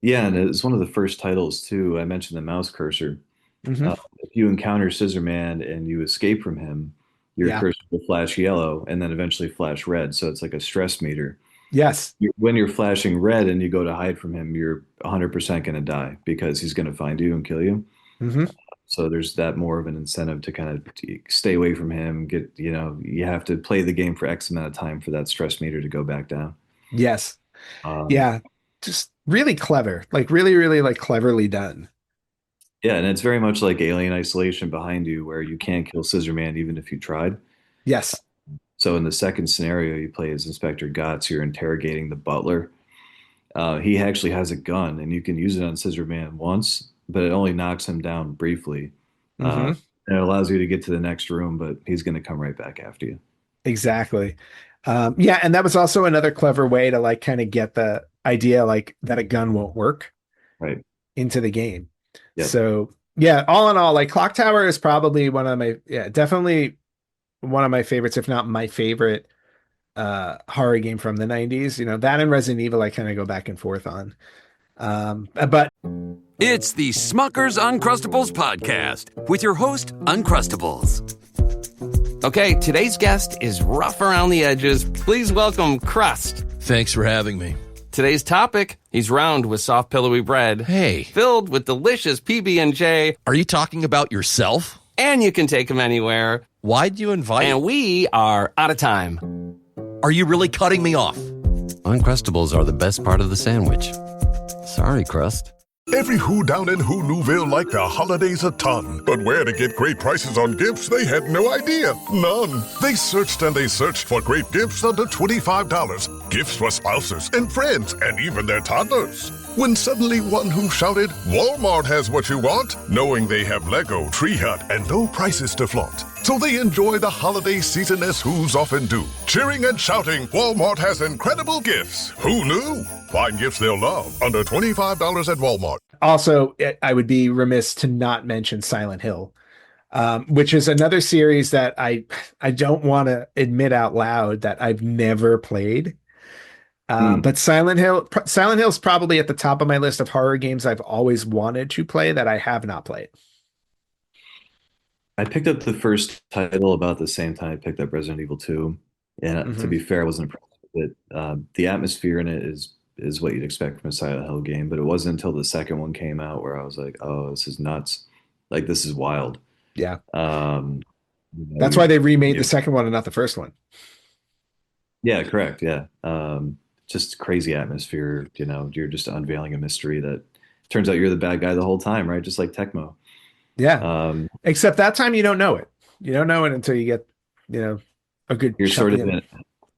Speaker 7: Yeah, and it's one of the first titles too. I mentioned the mouse cursor.
Speaker 6: Mhm.
Speaker 7: If you encounter Scissorman and you escape from him, your
Speaker 6: Yeah.
Speaker 7: cursor will flash yellow and then eventually flash red. So it's like a stress meter.
Speaker 6: Yes.
Speaker 7: When you're flashing red and you go to hide from him, you're 100% going to die because he's going to find you and kill you.
Speaker 6: Hmm.
Speaker 7: So there's that more of an incentive to kind of stay away from him. You have to play the game for X amount of time for that stress meter to go back down.
Speaker 6: Yes.
Speaker 7: Um,
Speaker 6: Yeah. Just really clever, like really, really like cleverly done.
Speaker 7: Yeah, and it's very much like Alien Isolation behind you, where you can't kill Scissorman even if you tried.
Speaker 6: Yes.
Speaker 7: So in the second scenario, you play as Inspector Gotts. You're interrogating the butler. He actually has a gun, and you can use it on Scissorman once, but it only knocks him down briefly.
Speaker 6: Mhm.
Speaker 7: And it allows you to get to the next room, but he's going to come right back after you.
Speaker 6: Exactly. Yeah, and that was also another clever way to like kind of get the idea like that a gun won't work
Speaker 7: Right.
Speaker 6: into the game.
Speaker 7: Yep.
Speaker 6: So yeah, all in all, like Clock Tower is probably definitely one of my favorites, if not my favorite horror game from the 90s. You know, that and Resident Evil I kind of go back and forth on. But
Speaker 8: It's the Smucker's Uncrustables podcast with your host, Uncrustables. Okay, today's guest is rough around the edges. Please welcome Crust.
Speaker 9: Thanks for having me.
Speaker 8: Today's topic, he's round with soft pillowy bread.
Speaker 9: Hey.
Speaker 8: Filled with delicious PB&J.
Speaker 9: Are you talking about yourself?
Speaker 8: And you can take him anywhere.
Speaker 9: Why'd you invite?
Speaker 8: And we are out of time.
Speaker 9: Are you really cutting me off?
Speaker 10: Uncrustables are the best part of the sandwich. Sorry, Crust.
Speaker 11: Every Who down in Who-Newville liked the holidays a ton, but where to get great prices on gifts, they had no idea. None. They searched and they searched for great gifts under $25. Gifts for spouses and friends and even their toddlers. When suddenly one Who shouted, Walmart has what you want, knowing they have Lego, Tree Hut, and low prices to flaunt. So they enjoy the holiday season as Who's often do. Cheering and shouting, Walmart has incredible gifts. Who knew? Find gifts they'll love under $25 at Walmart.
Speaker 6: also, I would be remiss to not mention Silent Hill, which is another series that I don't want to admit out loud that I've never played. But Silent Hill's probably at the top of my list of horror games I've always wanted to play that I have not played.
Speaker 7: I picked up the first title about the same time I picked up Resident Evil 2. And to be fair, I wasn't impressed with it. The atmosphere in it is what you'd expect from a Silent Hill game, but it wasn't until the second one came out where I was like, oh, this is nuts. Like, this is wild.
Speaker 6: Yeah. That's why they remade the second one and not the first one.
Speaker 7: Yeah, correct. Yeah. Just crazy atmosphere. You know, you're just unveiling a mystery that turns out you're the bad guy the whole time, right? Just like Tecmo.
Speaker 6: Yeah. Except that time you don't know it. You don't know it until you get, a good.
Speaker 7: You're sort of in.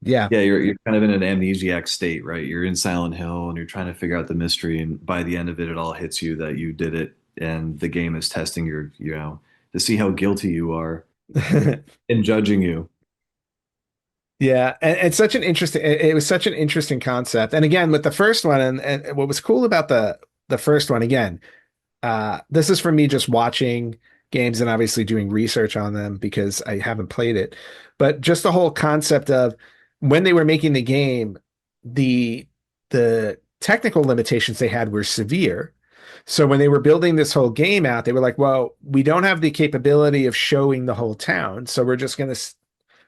Speaker 6: Yeah.
Speaker 7: Yeah, you're kind of in an amnesiac state, right? You're in Silent Hill and you're trying to figure out the mystery, and by the end of it, it all hits you that you did it, and the game is testing your, to see how guilty you are and judging you.
Speaker 6: Yeah, and it's such an interesting. It was such an interesting concept, and again with the first one, and what was cool about the first one, again, this is for me just watching games and obviously doing research on them because I haven't played it, but just the whole concept of when they were making the game, the technical limitations they had were severe. So when they were building this whole game out, they were like, well, we don't have the capability of showing the whole town, so we're just going to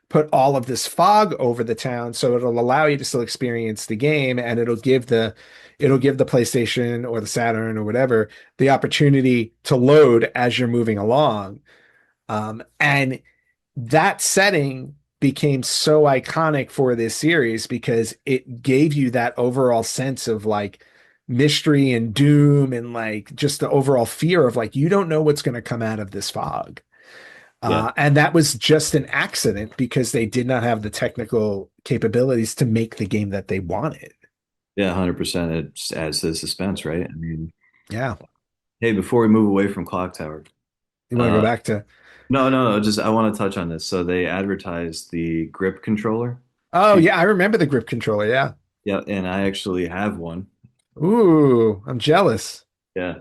Speaker 6: put all of this fog over the town, so it'll allow you to still experience the game, and it'll give the PlayStation or the Saturn or whatever the opportunity to load as you're moving along. And that setting became so iconic for this series because it gave you that overall sense of like mystery and doom and like just the overall fear of like, you don't know what's going to come out of this fog. And that was just an accident because they did not have the technical capabilities to make the game that they wanted.
Speaker 7: Yeah, 100%. It just adds to the suspense, right? I mean,
Speaker 6: yeah.
Speaker 7: Hey, before we move away from Clock Tower,
Speaker 6: you want to go back to?
Speaker 7: No. Just I want to touch on this. So they advertised the grip controller.
Speaker 6: Oh yeah, I remember the grip controller. Yeah.
Speaker 7: Yeah, and I actually have one.
Speaker 6: Ooh, I'm jealous.
Speaker 7: Yeah.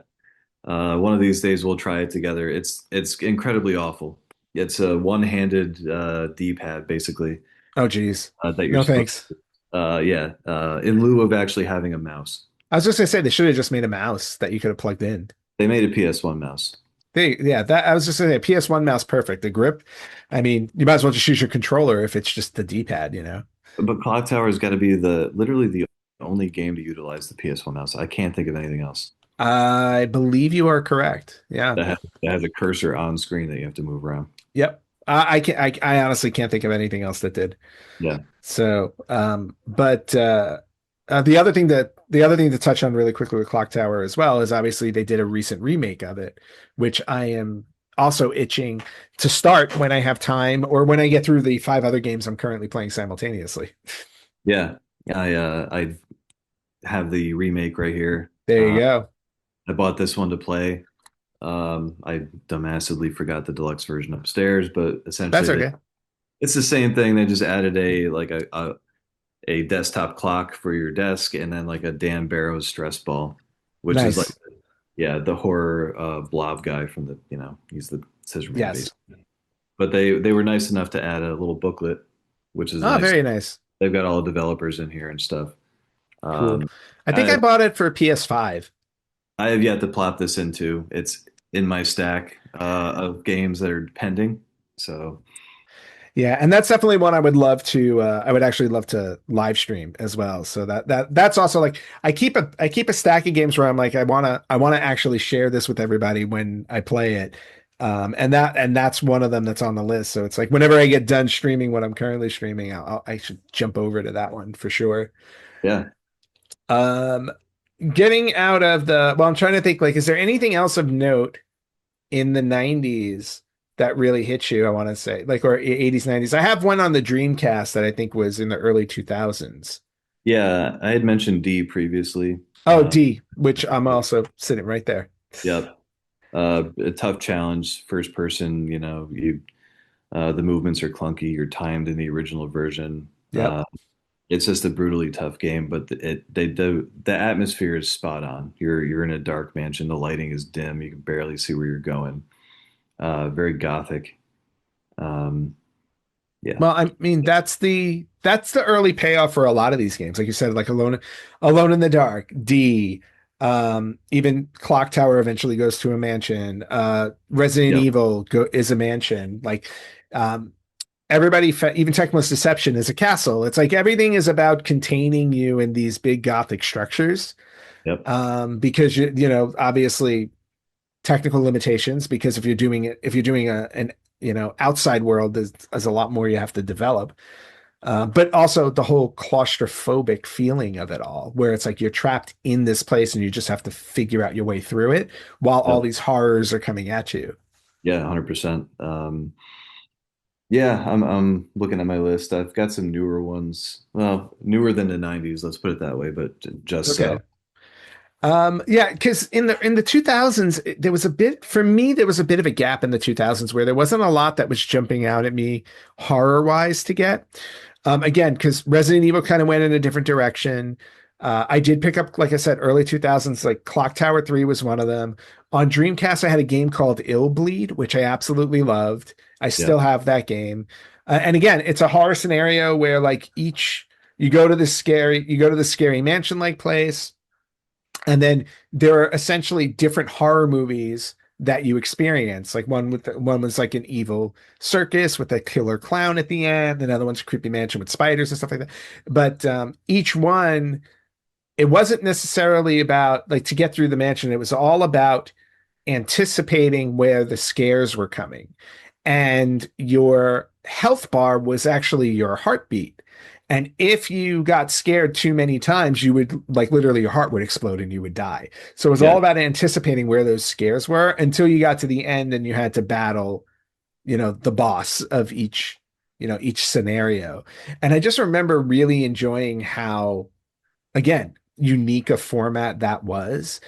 Speaker 7: One of these days we'll try it together. It's incredibly awful. It's a one-handed D-pad basically.
Speaker 6: Oh geez.
Speaker 7: That you're
Speaker 6: no thanks.
Speaker 7: In lieu of actually having a mouse.
Speaker 6: I was just gonna say they should have just made a mouse that you could have plugged in.
Speaker 7: They made a PS1 mouse.
Speaker 6: That I was just saying, PS1 mouse, perfect. The grip, I mean, you might as well just use your controller if it's just the D-pad, you know.
Speaker 7: But Clock Tower has got to be literally the only game to utilize the PS1 mouse. I can't think of anything else.
Speaker 6: I believe you are correct. Yeah,
Speaker 7: that has a cursor on screen that you have to move around.
Speaker 6: Yep. I honestly can't think of anything else that did.
Speaker 7: Yeah.
Speaker 6: So, but the other thing to touch on really quickly with Clock Tower as well is obviously they did a recent remake of it, which I am also itching to start when I have time or when I get through the 5 other games I'm currently playing simultaneously.
Speaker 7: Yeah. I have the remake right here.
Speaker 6: There you go.
Speaker 7: I bought this one to play. I dumbassedly forgot the deluxe version upstairs, but essentially
Speaker 6: that's okay.
Speaker 7: It's the same thing. They just added a desktop clock for your desk and then like a Dan Barrows stress ball, which is like the horror blob guy from the, he's the Scissorman.
Speaker 6: Yes.
Speaker 7: But they were nice enough to add a little booklet, which is nice.
Speaker 6: Very nice.
Speaker 7: They've got all the developers in here and stuff.
Speaker 6: Cool. I think I bought it for PS5.
Speaker 7: I have yet to plop this into. It's in my stack of games that are pending. So,
Speaker 6: yeah, and that's definitely one I would love to. I would actually love to live stream as well. So that's also like I keep a stack of games where I'm like I wanna actually share this with everybody when I play it. And that's one of them that's on the list. So it's like whenever I get done streaming what I'm currently streaming, I should jump over to that one for sure.
Speaker 7: Yeah.
Speaker 6: Getting out of I'm trying to think, like, is there anything else of note in the 90s that really hit you? I want to say, like, or 80s, 90s. I have one on the Dreamcast that I think was in the early 2000s.
Speaker 7: Yeah, I had mentioned D previously.
Speaker 6: Oh, D, which I'm also sitting right there.
Speaker 7: Yep. A tough challenge, first person. The movements are clunky. You're timed in the original version.
Speaker 6: Yeah.
Speaker 7: It's just a brutally tough game, but the atmosphere is spot on. You're in a dark mansion. The lighting is dim. You can barely see where you're going. Very gothic. Yeah.
Speaker 6: Well, I mean, that's the early payoff for a lot of these games. Like you said, like Alone in the Dark, D, even Clock Tower eventually goes to a mansion. Resident Evil is a mansion. Like, everybody, even Tecmo's Deception is a castle. It's like everything is about containing you in these big gothic structures.
Speaker 7: Yep.
Speaker 6: Because obviously technical limitations, because if you're doing an outside world, there's a lot more you have to develop. But also the whole claustrophobic feeling of it all, where it's like you're trapped in this place and you just have to figure out your way through it while all these horrors are coming at you.
Speaker 7: Yeah, 100%. Yeah, I'm looking at my list. I've got some newer ones. Well, newer than the 90s, let's put it that way, but just
Speaker 6: okay. Yeah, because in the 2000s, there was a bit of a gap in the 2000s where there wasn't a lot that was jumping out at me horror-wise to get. Again, because Resident Evil kind of went in a different direction. I did pick up, like I said, early 2000s, like Clock Tower 3 was one of them. On Dreamcast, I had a game called Ill Bleed, which I absolutely loved. I still have that game. And again, it's a horror scenario where like you go to this scary mansion-like place, and then there are essentially different horror movies that you experience. Like one was like an evil circus with a killer clown at the end. Another one's a creepy mansion with spiders and stuff like that. But each one, it wasn't necessarily about like to get through the mansion. It was all about anticipating where the scares were coming. And your health bar was actually your heartbeat. And if you got scared too many times, you would like literally your heart would explode and you would die. So it was all about anticipating where those scares were until you got to the end and you had to battle, the boss of each scenario. And I just remember really enjoying how, again, unique a format that was.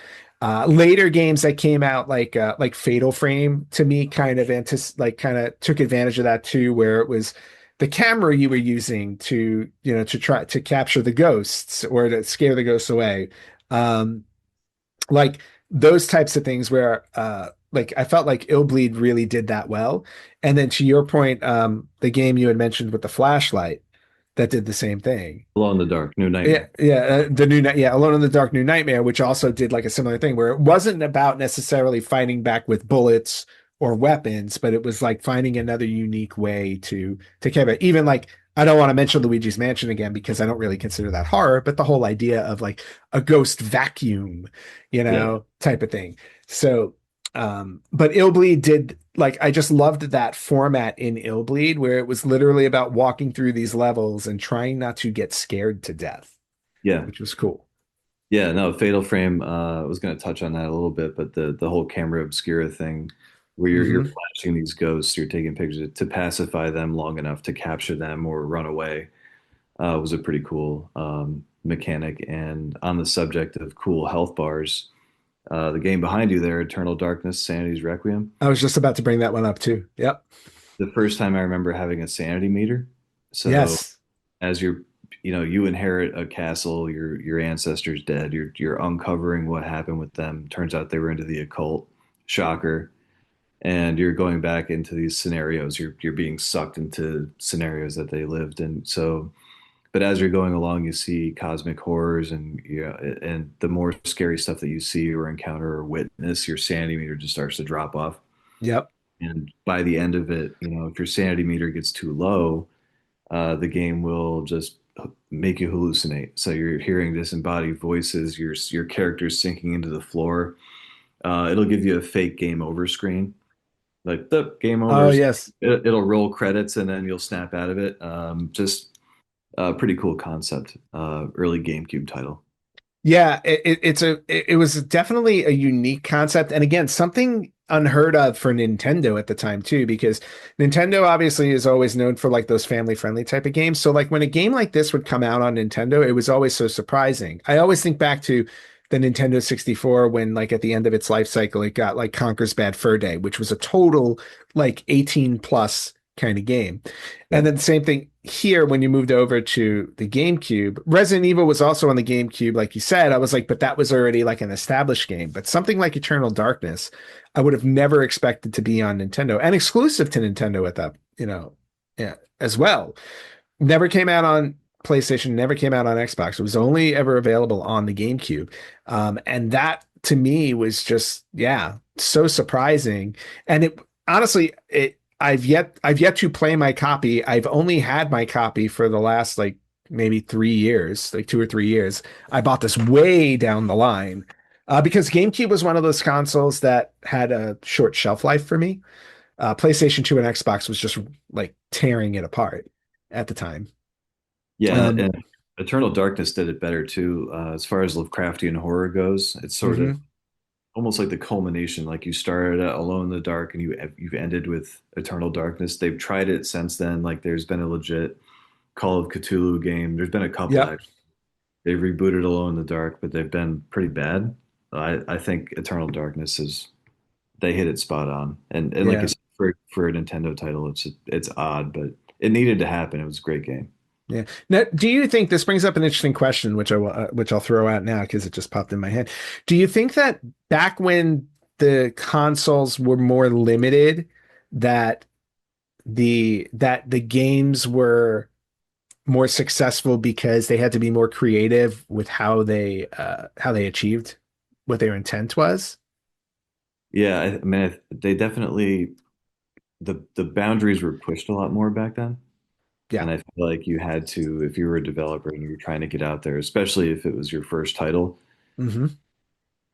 Speaker 6: Later games that came out like Fatal Frame to me kind of took advantage of that too, where it was the camera you were using to try to capture the ghosts or to scare the ghosts away. Like those types of things where like I felt like Illbleed really did that well. And then to your point, the game you had mentioned with the flashlight that did the same thing.
Speaker 7: Alone in the Dark, New Nightmare.
Speaker 6: Alone in the Dark, New Nightmare, which also did like a similar thing where it wasn't about necessarily fighting back with bullets or weapons, but it was like finding another unique way to take care of it. Even like, I don't want to mention Luigi's Mansion again because I don't really consider that horror, but the whole idea of like a ghost vacuum, type of thing. So, but Illbleed did, like, I just loved that format in Illbleed where it was literally about walking through these levels and trying not to get scared to death.
Speaker 7: Yeah.
Speaker 6: Which was cool.
Speaker 7: Yeah, no, Fatal Frame, I was going to touch on that a little bit, but the whole camera obscura thing where you're flashing these ghosts, you're taking pictures to pacify them long enough to capture them or run away, was a pretty cool mechanic. And on the subject of cool health bars, the game behind you there, Eternal Darkness, Sanity's Requiem.
Speaker 6: I was just about to bring that one up too. Yep.
Speaker 7: The first time I remember having a sanity meter. So
Speaker 6: yes,
Speaker 7: as you inherit a castle, your ancestors dead, you're uncovering what happened with them. Turns out they were into the occult. Shocker. And you're going back into these scenarios. You're being sucked into scenarios that they lived in. So, but as you're going along, you see cosmic horrors, and and the more scary stuff that you see or encounter or witness, your sanity meter just starts to drop off.
Speaker 6: Yep.
Speaker 7: And by the end of it, if your sanity meter gets too low, the game will just make you hallucinate. So you're hearing disembodied voices. Your character's sinking into the floor. It'll give you a fake game over screen. Like the game over.
Speaker 6: Oh yes.
Speaker 7: It'll roll credits and then you'll snap out of it. Just a pretty cool concept. Early GameCube title.
Speaker 6: Yeah, it was definitely a unique concept, and again, something unheard of for Nintendo at the time too, because Nintendo obviously is always known for like those family friendly type of games. So like when a game like this would come out on Nintendo, it was always so surprising. I always think back to the Nintendo 64 when like at the end of its life cycle, it got like Conker's Bad Fur Day, which was a total like 18 plus kind of game. And then the same thing here when you moved over to the GameCube. Resident Evil was also on the GameCube, like you said. I was like, but that was already like an established game. But something like Eternal Darkness, I would have never expected to be on Nintendo and exclusive to Nintendo at that, as well. Never came out on PlayStation, never came out on Xbox. It was only ever available on the GameCube. And that to me was just, so surprising. And I've yet to play my copy. I've only had my copy for the last like maybe 3 years, like 2 or 3 years. I bought this way down the line because GameCube was one of those consoles that had a short shelf life for me. PlayStation 2 and Xbox was just like tearing it apart at the time.
Speaker 7: Yeah, and Eternal Darkness did it better too. As far as Lovecraftian horror goes, it's sort of almost like the culmination. Like you started at Alone in the Dark and you've ended with Eternal Darkness. They've tried it since then. Like there's been a legit Call of Cthulhu game. There's been a couple. Actually. They've rebooted Alone in the Dark, but they've been pretty bad. I think Eternal Darkness they hit it spot on. And like you said, for a Nintendo title, it's odd, but it needed to happen. It was a great game.
Speaker 6: Yeah. Now, do you think this brings up an interesting question, which I'll throw out now because it just popped in my head? Do you think that back when the consoles were more limited, that the games were more successful because they had to be more creative with how they achieved what their intent was?
Speaker 7: Yeah, I mean, they definitely the boundaries were pushed a lot more back then.
Speaker 6: Yeah.
Speaker 7: And I feel like you had to, if you were a developer and you were trying to get out there, especially if it was your first title
Speaker 6: Hmm.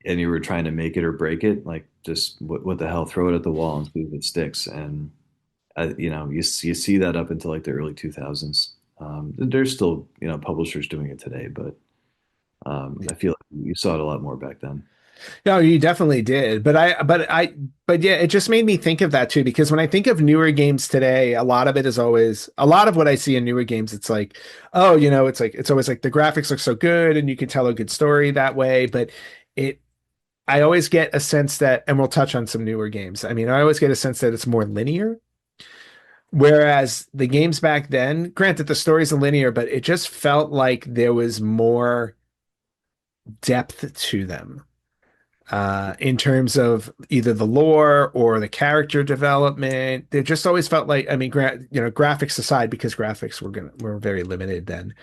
Speaker 7: and you were trying to make it or break it, like just what the hell, throw it at the wall and see if it sticks. And you see that up until like the early 2000s. There's still publishers doing it today, but I feel like you saw it a lot more back then.
Speaker 6: No, you definitely did. But yeah, it just made me think of that too, because when I think of newer games today, a lot of it is always a lot of what I see in newer games. It's like, oh, it's always like the graphics look so good and you can tell a good story that way. But it, I always get a sense that, and we'll touch on some newer games. I mean, I always get a sense that it's more linear. Whereas the games back then, granted, the stories are linear, but it just felt like there was more depth to them in terms of either the lore or the character development. They just always felt like, I mean, graphics aside, because graphics were very limited then.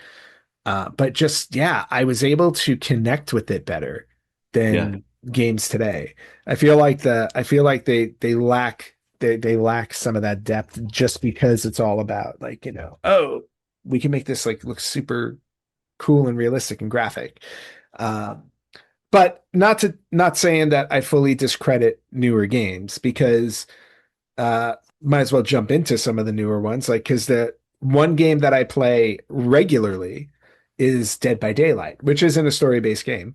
Speaker 6: But just yeah, I was able to connect with it better
Speaker 7: Yeah.
Speaker 6: than games today. I feel like they lack some of that depth just because it's all about like, oh, we can make this like look super cool and realistic and graphic. Um, but not saying that I fully discredit newer games because might as well jump into some of the newer ones, like because the one game that I play regularly is Dead by Daylight, which isn't a story-based game.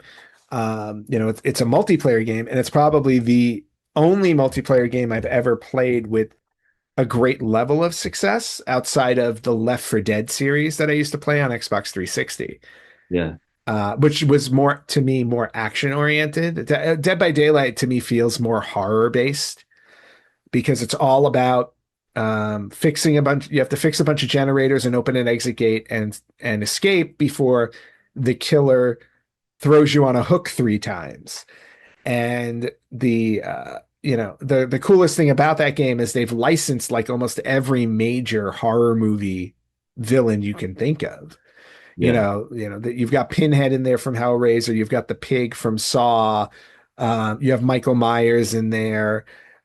Speaker 6: It's a multiplayer game, and it's probably the only multiplayer game I've ever played with a great level of success outside of the Left 4 Dead series that I used to play on Xbox 360.
Speaker 7: Yeah.
Speaker 6: Which was more action oriented. Dead by Daylight to me feels more horror based because it's all about fixing a bunch. You have to fix a bunch of generators and open an exit gate and escape before the killer throws you on a hook 3 times. And the coolest thing about that game is they've licensed like almost every major horror movie villain you can think of.
Speaker 7: Yeah.
Speaker 6: That you've got Pinhead in there from Hellraiser, you've got the pig from Saw, you have Michael Myers in there.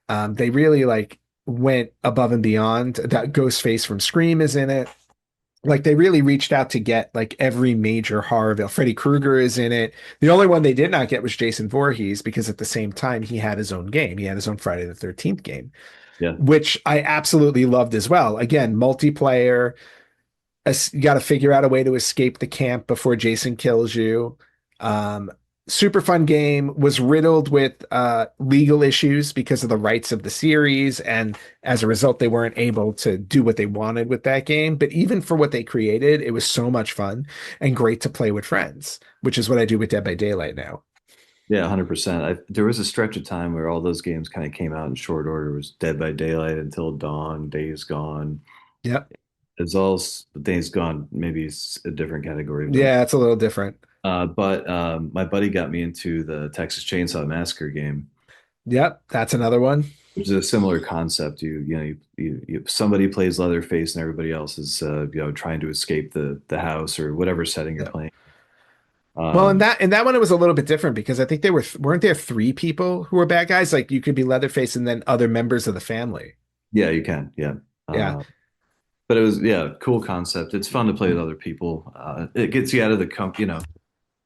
Speaker 6: They really like went above and beyond. That Ghostface from Scream is in it. Like they really reached out to get like every major horror villain. Freddy Krueger is in it. The only one they did not get was Jason Voorhees because at the same time he had his own game. He had his own Friday the 13th game,
Speaker 7: Yeah.
Speaker 6: which I absolutely loved as well. Again, multiplayer. You got to figure out a way to escape the camp before Jason kills you. Super fun game, was riddled with legal issues because of the rights of the series. And as a result, they weren't able to do what they wanted with that game. But even for what they created, it was so much fun and great to play with friends, which is what I do with Dead by Daylight now.
Speaker 7: Yeah, 100%. There was a stretch of time where all those games kind of came out in short order. It was Dead by Daylight, Until Dawn, Days Gone.
Speaker 6: Yep.
Speaker 7: It's all Days Gone, maybe it's a different category. But,
Speaker 6: Yeah, it's a little different.
Speaker 7: but my buddy got me into the Texas Chainsaw Massacre game.
Speaker 6: Yep, that's another one.
Speaker 7: Which is a similar concept. Somebody plays Leatherface and everybody else is trying to escape the house or whatever setting you're playing.
Speaker 6: Well, in that one it was a little bit different because I think weren't there 3 people who were bad guys? Like you could be Leatherface and then other members of the family.
Speaker 7: Yeah, you can. Yeah.
Speaker 6: Yeah.
Speaker 7: But it was cool concept. It's fun to play with other people. It gets you out of the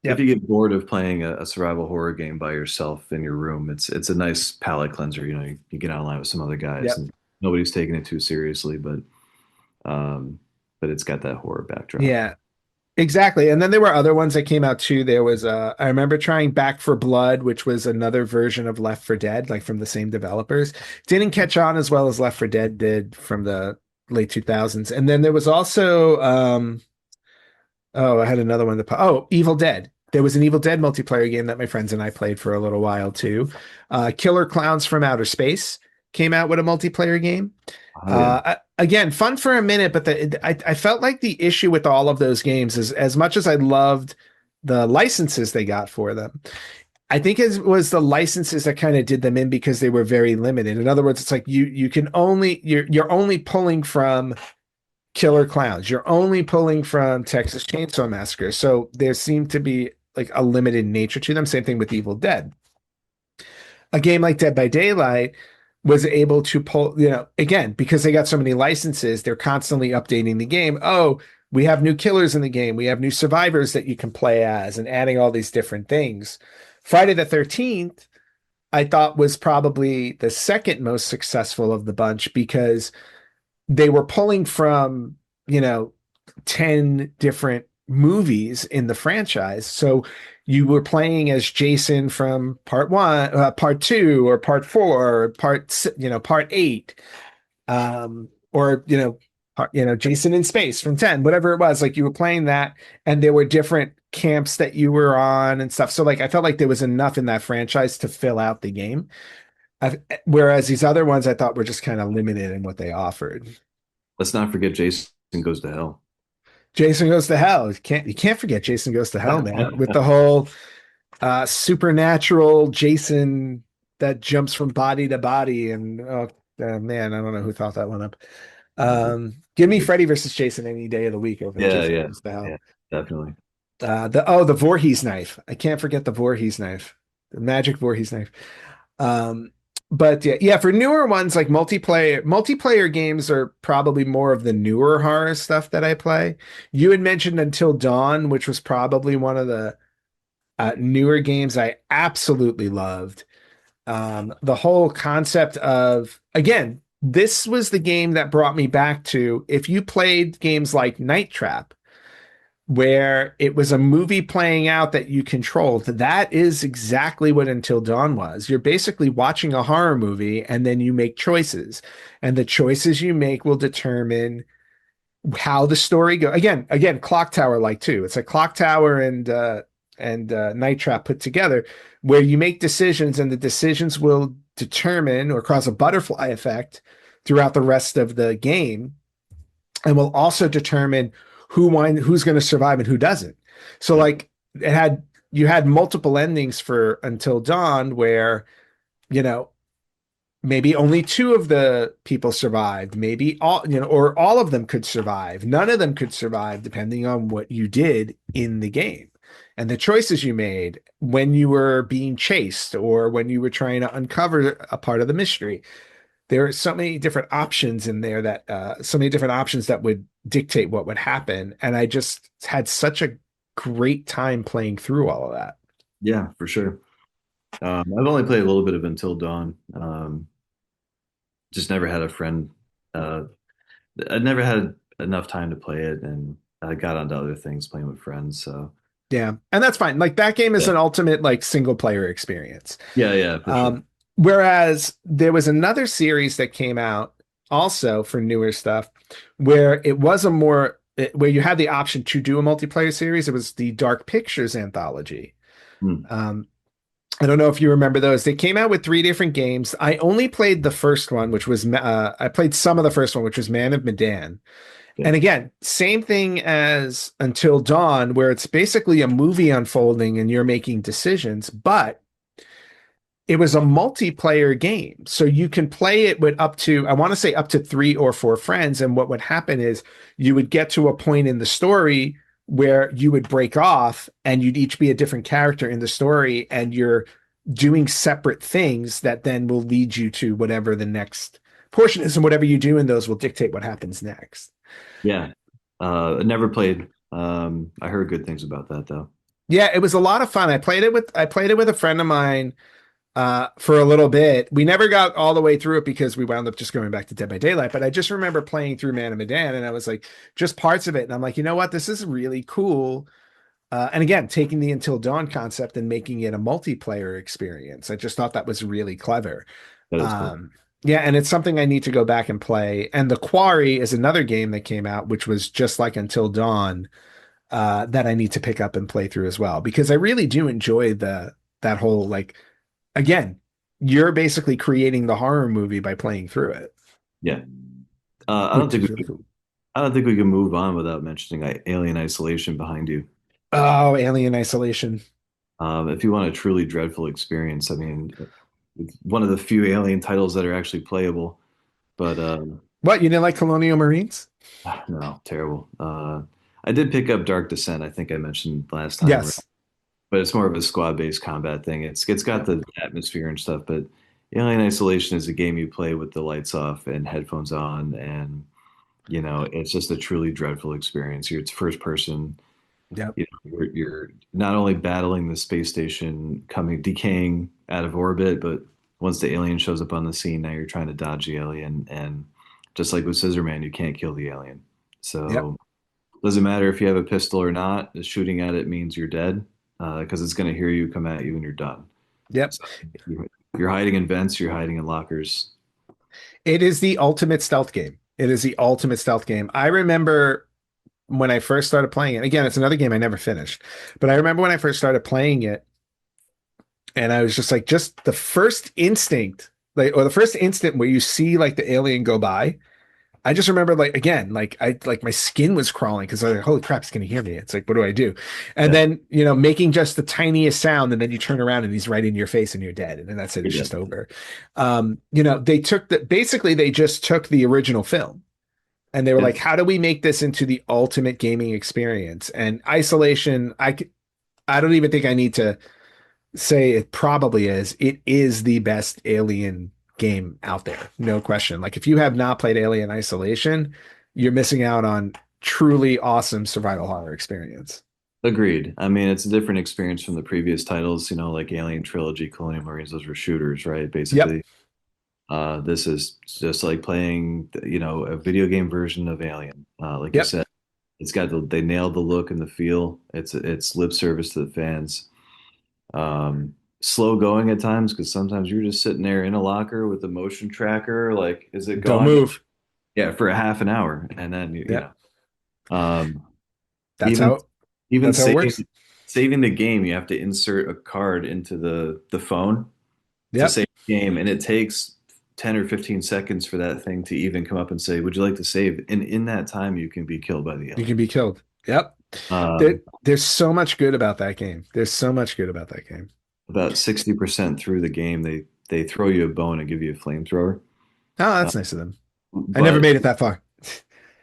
Speaker 7: If you get bored of playing a survival horror game by yourself in your room, it's a nice palate cleanser. You get online with some other guys, and nobody's taking it too seriously, but it's got that horror backdrop.
Speaker 6: Yeah, exactly. And then there were other ones that came out too. There was I remember trying Back for Blood, which was another version of Left 4 Dead, like from the same developers. Didn't catch on as well as Left 4 Dead did from the late 2000s. And then there was also I had another one Evil Dead. There was an Evil Dead multiplayer game that my friends and I played for a little while too. Killer Clowns from Outer Space came out with a multiplayer game. Again, fun for a minute, but I felt like the issue with all of those games is, as much as I loved the licenses they got for them, I think it was the licenses that kind of did them in because they were very limited. In other words, it's like you're only pulling from Killer Clowns. You're only pulling from Texas Chainsaw Massacre. So there seemed to be like a limited nature to them. Same thing with Evil Dead. a game like Dead by Daylight was able to pull, again, because they got so many licenses, they're constantly updating the game. Oh, we have new killers in the game. We have new survivors that you can play as, and adding all these different things. Friday the 13th, I thought, was probably the second most successful of the bunch because they were pulling from, 10 different movies in the franchise. So you were playing as Jason from part 1, part 2, or part 4, or part 8, or Jason in Space from 10, whatever it was. Like, you were playing that, and there were different camps that you were on and stuff. So like, I felt like there was enough in that franchise to fill out the game. Whereas these other ones I thought were just kind of limited in what they offered.
Speaker 7: Let's not forget Jason Goes to Hell.
Speaker 6: Jason Goes to Hell. You can't forget Jason Goes to Hell, man. With the whole supernatural Jason that jumps from body to body, and man, I don't know who thought that one up. Give me Freddy versus Jason any day of the week over Jason Goes to Hell.
Speaker 7: Yeah, definitely.
Speaker 6: The Voorhees knife. I can't forget the Voorhees knife, the magic Voorhees knife. But yeah, for newer ones like multiplayer games are probably more of the newer horror stuff that I play. You had mentioned Until Dawn, which was probably one of the newer games I absolutely loved. The whole concept of, again, this was the game that brought me back to, if you played games like Night Trap, where it was a movie playing out that you controlled, that is exactly what Until Dawn was. You're basically watching a horror movie, and then you make choices, and the choices you make will determine how the story goes. Again, Clock Tower like too. It's like Clock Tower and Night Trap put together, where you make decisions, and the decisions will determine or cause a butterfly effect throughout the rest of the game, and will also determine who's going to survive and who doesn't. So like, you had multiple endings for Until Dawn, where maybe only 2 of the people survived, maybe all, or all of them could survive. None of them could survive, depending on what you did in the game and the choices you made when you were being chased or when you were trying to uncover a part of the mystery. There are so many different options in there that would dictate what would happen. And I just had such a great time playing through all of that.
Speaker 7: Yeah, for sure. I've only played a little bit of Until Dawn. Just never had a friend. I'd never had enough time to play it, and I got onto other things playing with friends. So
Speaker 6: yeah, and that's fine. Like, that game is an ultimate like single player experience.
Speaker 7: Yeah, for sure.
Speaker 6: Whereas there was another series that came out also for newer stuff, where it was where you had the option to do a multiplayer series. It was the Dark Pictures anthology. I don't know if you remember those. They came out with 3 different games. I only played the first one, which was I played some of the first one, which was Man of Medan. Yeah. And again, same thing as Until Dawn, where it's basically a movie unfolding and you're making decisions, but it was a multiplayer game. So you can play it with up to 3 or 4 friends. And what would happen is you would get to a point in the story where you would break off, and you'd each be a different character in the story, and you're doing separate things that then will lead you to whatever the next portion is, and whatever you do in those will dictate what happens next.
Speaker 7: Yeah. I never played. I heard good things about that though.
Speaker 6: Yeah, it was a lot of fun. I played it with a friend of mine for a little bit. We never got all the way through it because we wound up just going back to Dead by Daylight. But I just remember playing through Man of Medan, and I was like, just parts of it. And I'm like, you know what? This is really cool. And again, taking the Until Dawn concept and making it a multiplayer experience. I just thought that was really clever.
Speaker 7: That is cool.
Speaker 6: Yeah, and it's something I need to go back and play. And The Quarry is another game that came out, which was just like Until Dawn, that I need to pick up and play through as well, because I really do enjoy that whole, like, again, you're basically creating the horror movie by playing through it.
Speaker 7: Yeah. I don't think we can move on without mentioning Alien Isolation behind you.
Speaker 6: Oh, Alien Isolation.
Speaker 7: If you want a truly dreadful experience, I mean, it's one of the few Alien titles that are actually playable. But
Speaker 6: what, you didn't like Colonial Marines?
Speaker 7: No, terrible. I did pick up Dark Descent. I think I mentioned last time.
Speaker 6: Yes.
Speaker 7: but it's more of a squad-based combat thing. It's got the atmosphere and stuff, but Alien Isolation is a game you play with the lights off and headphones on, and it's just a truly dreadful experience. It's first person.
Speaker 6: Yep.
Speaker 7: You're not only battling the space station decaying out of orbit, but once the alien shows up on the scene, now you're trying to dodge the alien, and just like with Scissorman, you can't kill the alien. So doesn't matter if you have a pistol or not. Shooting at it means you're dead, because it's going to hear you come at you, and you're done.
Speaker 6: Yep.
Speaker 7: So you're hiding in vents. You're hiding in lockers.
Speaker 6: It is the ultimate stealth game. It is the ultimate stealth game. I remember when I first started playing it. Again, it's another game I never finished, but I remember when I first started playing it, and I was just like, just the first instinct, or the first instant where you see like the alien go by. I just remember, my skin was crawling because I was like, holy crap, it's going to hear me. It's like, what do I do? And then, making just the tiniest sound, and then you turn around and he's right in your face and you're dead. And then that's it. It's just over. They just took the original film and they were like, how do we make this into the ultimate gaming experience? And Isolation, I don't even think I need to say it probably is. It is the best Alien game out there, no question. Like, if you have not played Alien Isolation, you're missing out on truly awesome survival horror experience.
Speaker 7: Agreed. I mean, it's a different experience from the previous titles, like Alien Trilogy, Colonial Marines. Those were shooters, right? Basically. This is just like playing, a video game version of Alien. You said, they nailed the look and the feel. It's lip service to the fans. Slow going at times, because sometimes you're just sitting there in a locker with a motion tracker. Like, is it going?
Speaker 6: Don't move.
Speaker 7: Yeah, for a half an hour, and then
Speaker 6: that's how it works.
Speaker 7: Saving the game, you have to insert a card into the phone to save the game, and it takes 10 or 15 seconds for that thing to even come up and say, "Would you like to save?" And in that time, you can be killed by the alien.
Speaker 6: You can be killed. Yep. There's so much good about that game. About
Speaker 7: 60% through the game, they throw you a bone and give you a flamethrower.
Speaker 6: Oh, that's nice of them. I never made it that far.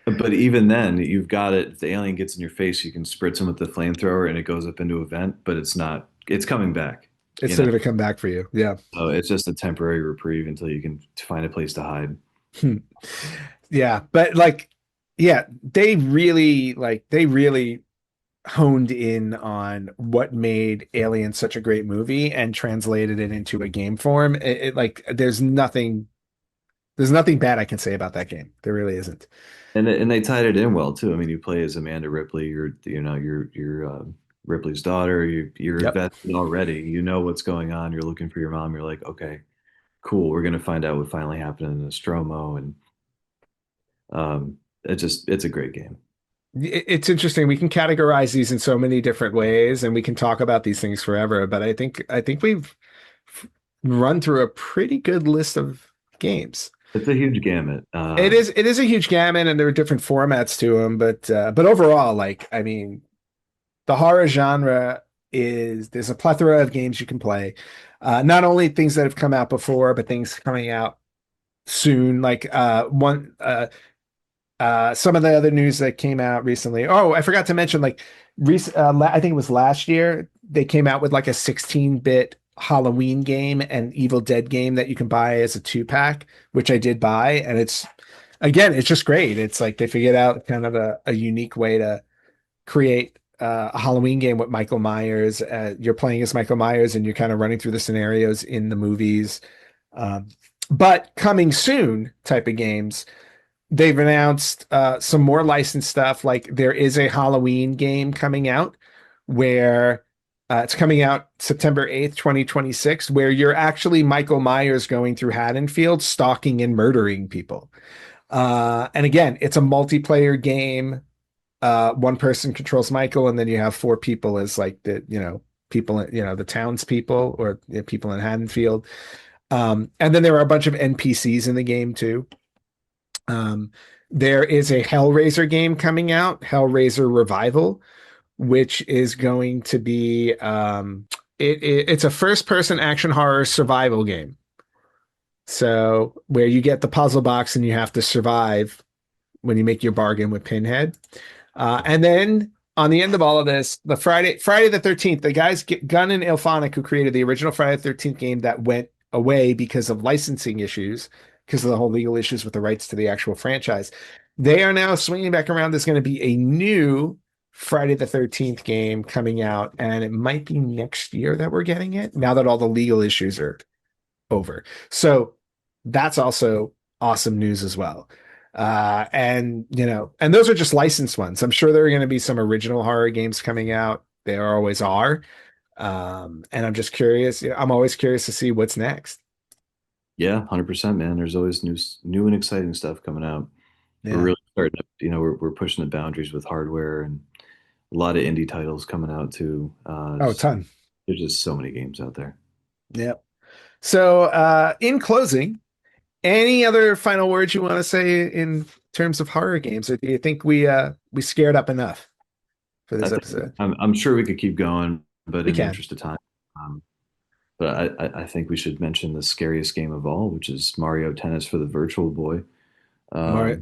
Speaker 7: But even then, you've got it. If the alien gets in your face, you can spritz them with the flamethrower and it goes up into a vent, but it's coming back.
Speaker 6: It's still going to come back for you. Yeah.
Speaker 7: So it's just a temporary reprieve until you can find a place to hide.
Speaker 6: Yeah. But they really honed in on what made Alien such a great movie and translated it into a game form. There's nothing bad I can say about that game. There really isn't.
Speaker 7: And they tied it in well too. I mean, you play as Amanda Ripley. You're Ripley's daughter. You're invested already. You know what's going on. You're looking for your mom. You're like, okay, cool. We're gonna find out what finally happened in Nostromo, and it's a great game.
Speaker 6: It's interesting. We can categorize these in so many different ways, and we can talk about these things forever. But I think we've run through a pretty good list of games.
Speaker 7: It's a huge gamut.
Speaker 6: It is a huge gamut, and there are different formats to them. But overall, the horror genre there's a plethora of games you can play. Not only things that have come out before, but things coming out soon. Some of the other news that came out recently. Oh, I forgot to mention, I think it was last year, they came out with a 16-bit Halloween game and Evil Dead game that you can buy as a 2-pack, which I did buy. And it's just great. It's like they figured out kind of a unique way to create a Halloween game with Michael Myers. You're playing as Michael Myers and you're kind of running through the scenarios in the movies. But coming soon type of games. They've announced some more licensed stuff. Like, there is a Halloween game coming out where it's coming out September 8th, 2026, where you're actually Michael Myers going through Haddonfield, stalking and murdering people. And again, it's a multiplayer game. One person controls Michael, and then you have 4 people as people, the townspeople or people in Haddonfield. And then there are a bunch of NPCs in the game too. There is a Hellraiser game coming out, Hellraiser Revival, which is going to be it's a first-person action horror survival game. So where you get the puzzle box and you have to survive when you make your bargain with Pinhead. And then on the end of all of this, the Friday the 13th, the guys Gunn and Ilphonic, who created the original Friday the 13th game that went away because of licensing issues, because of the whole legal issues with the rights to the actual franchise, they are now swinging back around. There's going to be a new Friday the 13th game coming out, and it might be next year that we're getting it, now that all the legal issues are over. So that's also awesome news as well. And those are just licensed ones. I'm sure there are going to be some original horror games coming out. There always are. And I'm just curious. I'm always curious to see what's next.
Speaker 7: Yeah, 100%, man. There's always new and exciting stuff coming out.
Speaker 6: Yeah.
Speaker 7: We're really starting to, we're pushing the boundaries with hardware, and a lot of indie titles coming out too.
Speaker 6: A ton.
Speaker 7: There's just so many games out there.
Speaker 6: Yep. So in closing, any other final words you want to say in terms of horror games, or do you think we scared up enough for this episode?
Speaker 7: I'm sure we could keep going, but in the
Speaker 6: can.
Speaker 7: interest of time. But I think we should mention the scariest game of all, which is Mario Tennis for the Virtual Boy.
Speaker 6: Well,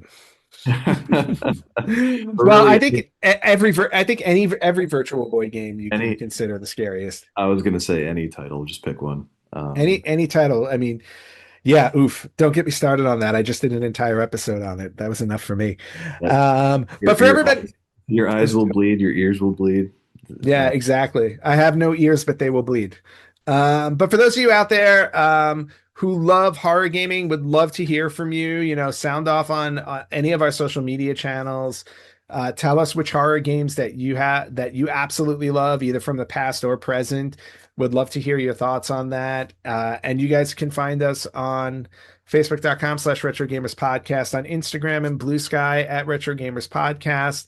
Speaker 6: I think every Virtual Boy game you can consider the scariest.
Speaker 7: I was going to say any title, just pick one.
Speaker 6: Any title. I mean, yeah, oof. Don't get me started on that. I just did an entire episode on it. That was enough for me. But for everybody,
Speaker 7: your eyes will bleed, your ears will bleed.
Speaker 6: Yeah, exactly. I have no ears, but they will bleed. But for those of you out there who love horror gaming, would love to hear from you. Sound off on any of our social media channels. Tell us which horror games that you absolutely love, either from the past or present. Would love to hear your thoughts on that. And you guys can find us on Facebook.com/RetroGamersPodcast, on Instagram and Blue Sky @RetroGamersPodcast.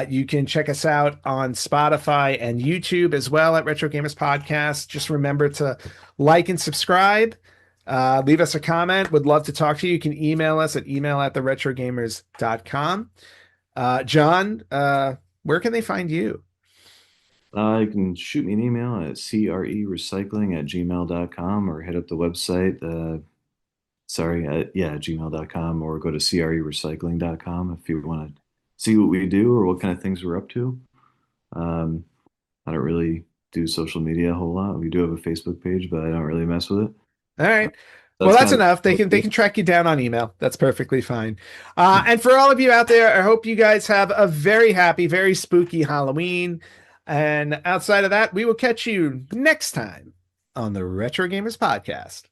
Speaker 6: You can check us out on Spotify and YouTube as well at Retro Gamers Podcast. Just remember to like and subscribe. Leave us a comment. Would love to talk to you. You can email us at email@theretrogamers.com. John, where can they find you?
Speaker 7: You can shoot me an email at crerecycling@gmail.com, or hit up the website, gmail.com, or go to crerecycling.com if you want to see what we do or what kind of things we're up to. I don't really do social media a whole lot. We do have a Facebook page, but I don't really mess with it.
Speaker 6: All right. Well, that's enough. They can track you down on email. That's perfectly fine. And for all of you out there, I hope you guys have a very happy, very spooky Halloween. And outside of that, we will catch you next time on the Retro Gamers Podcast.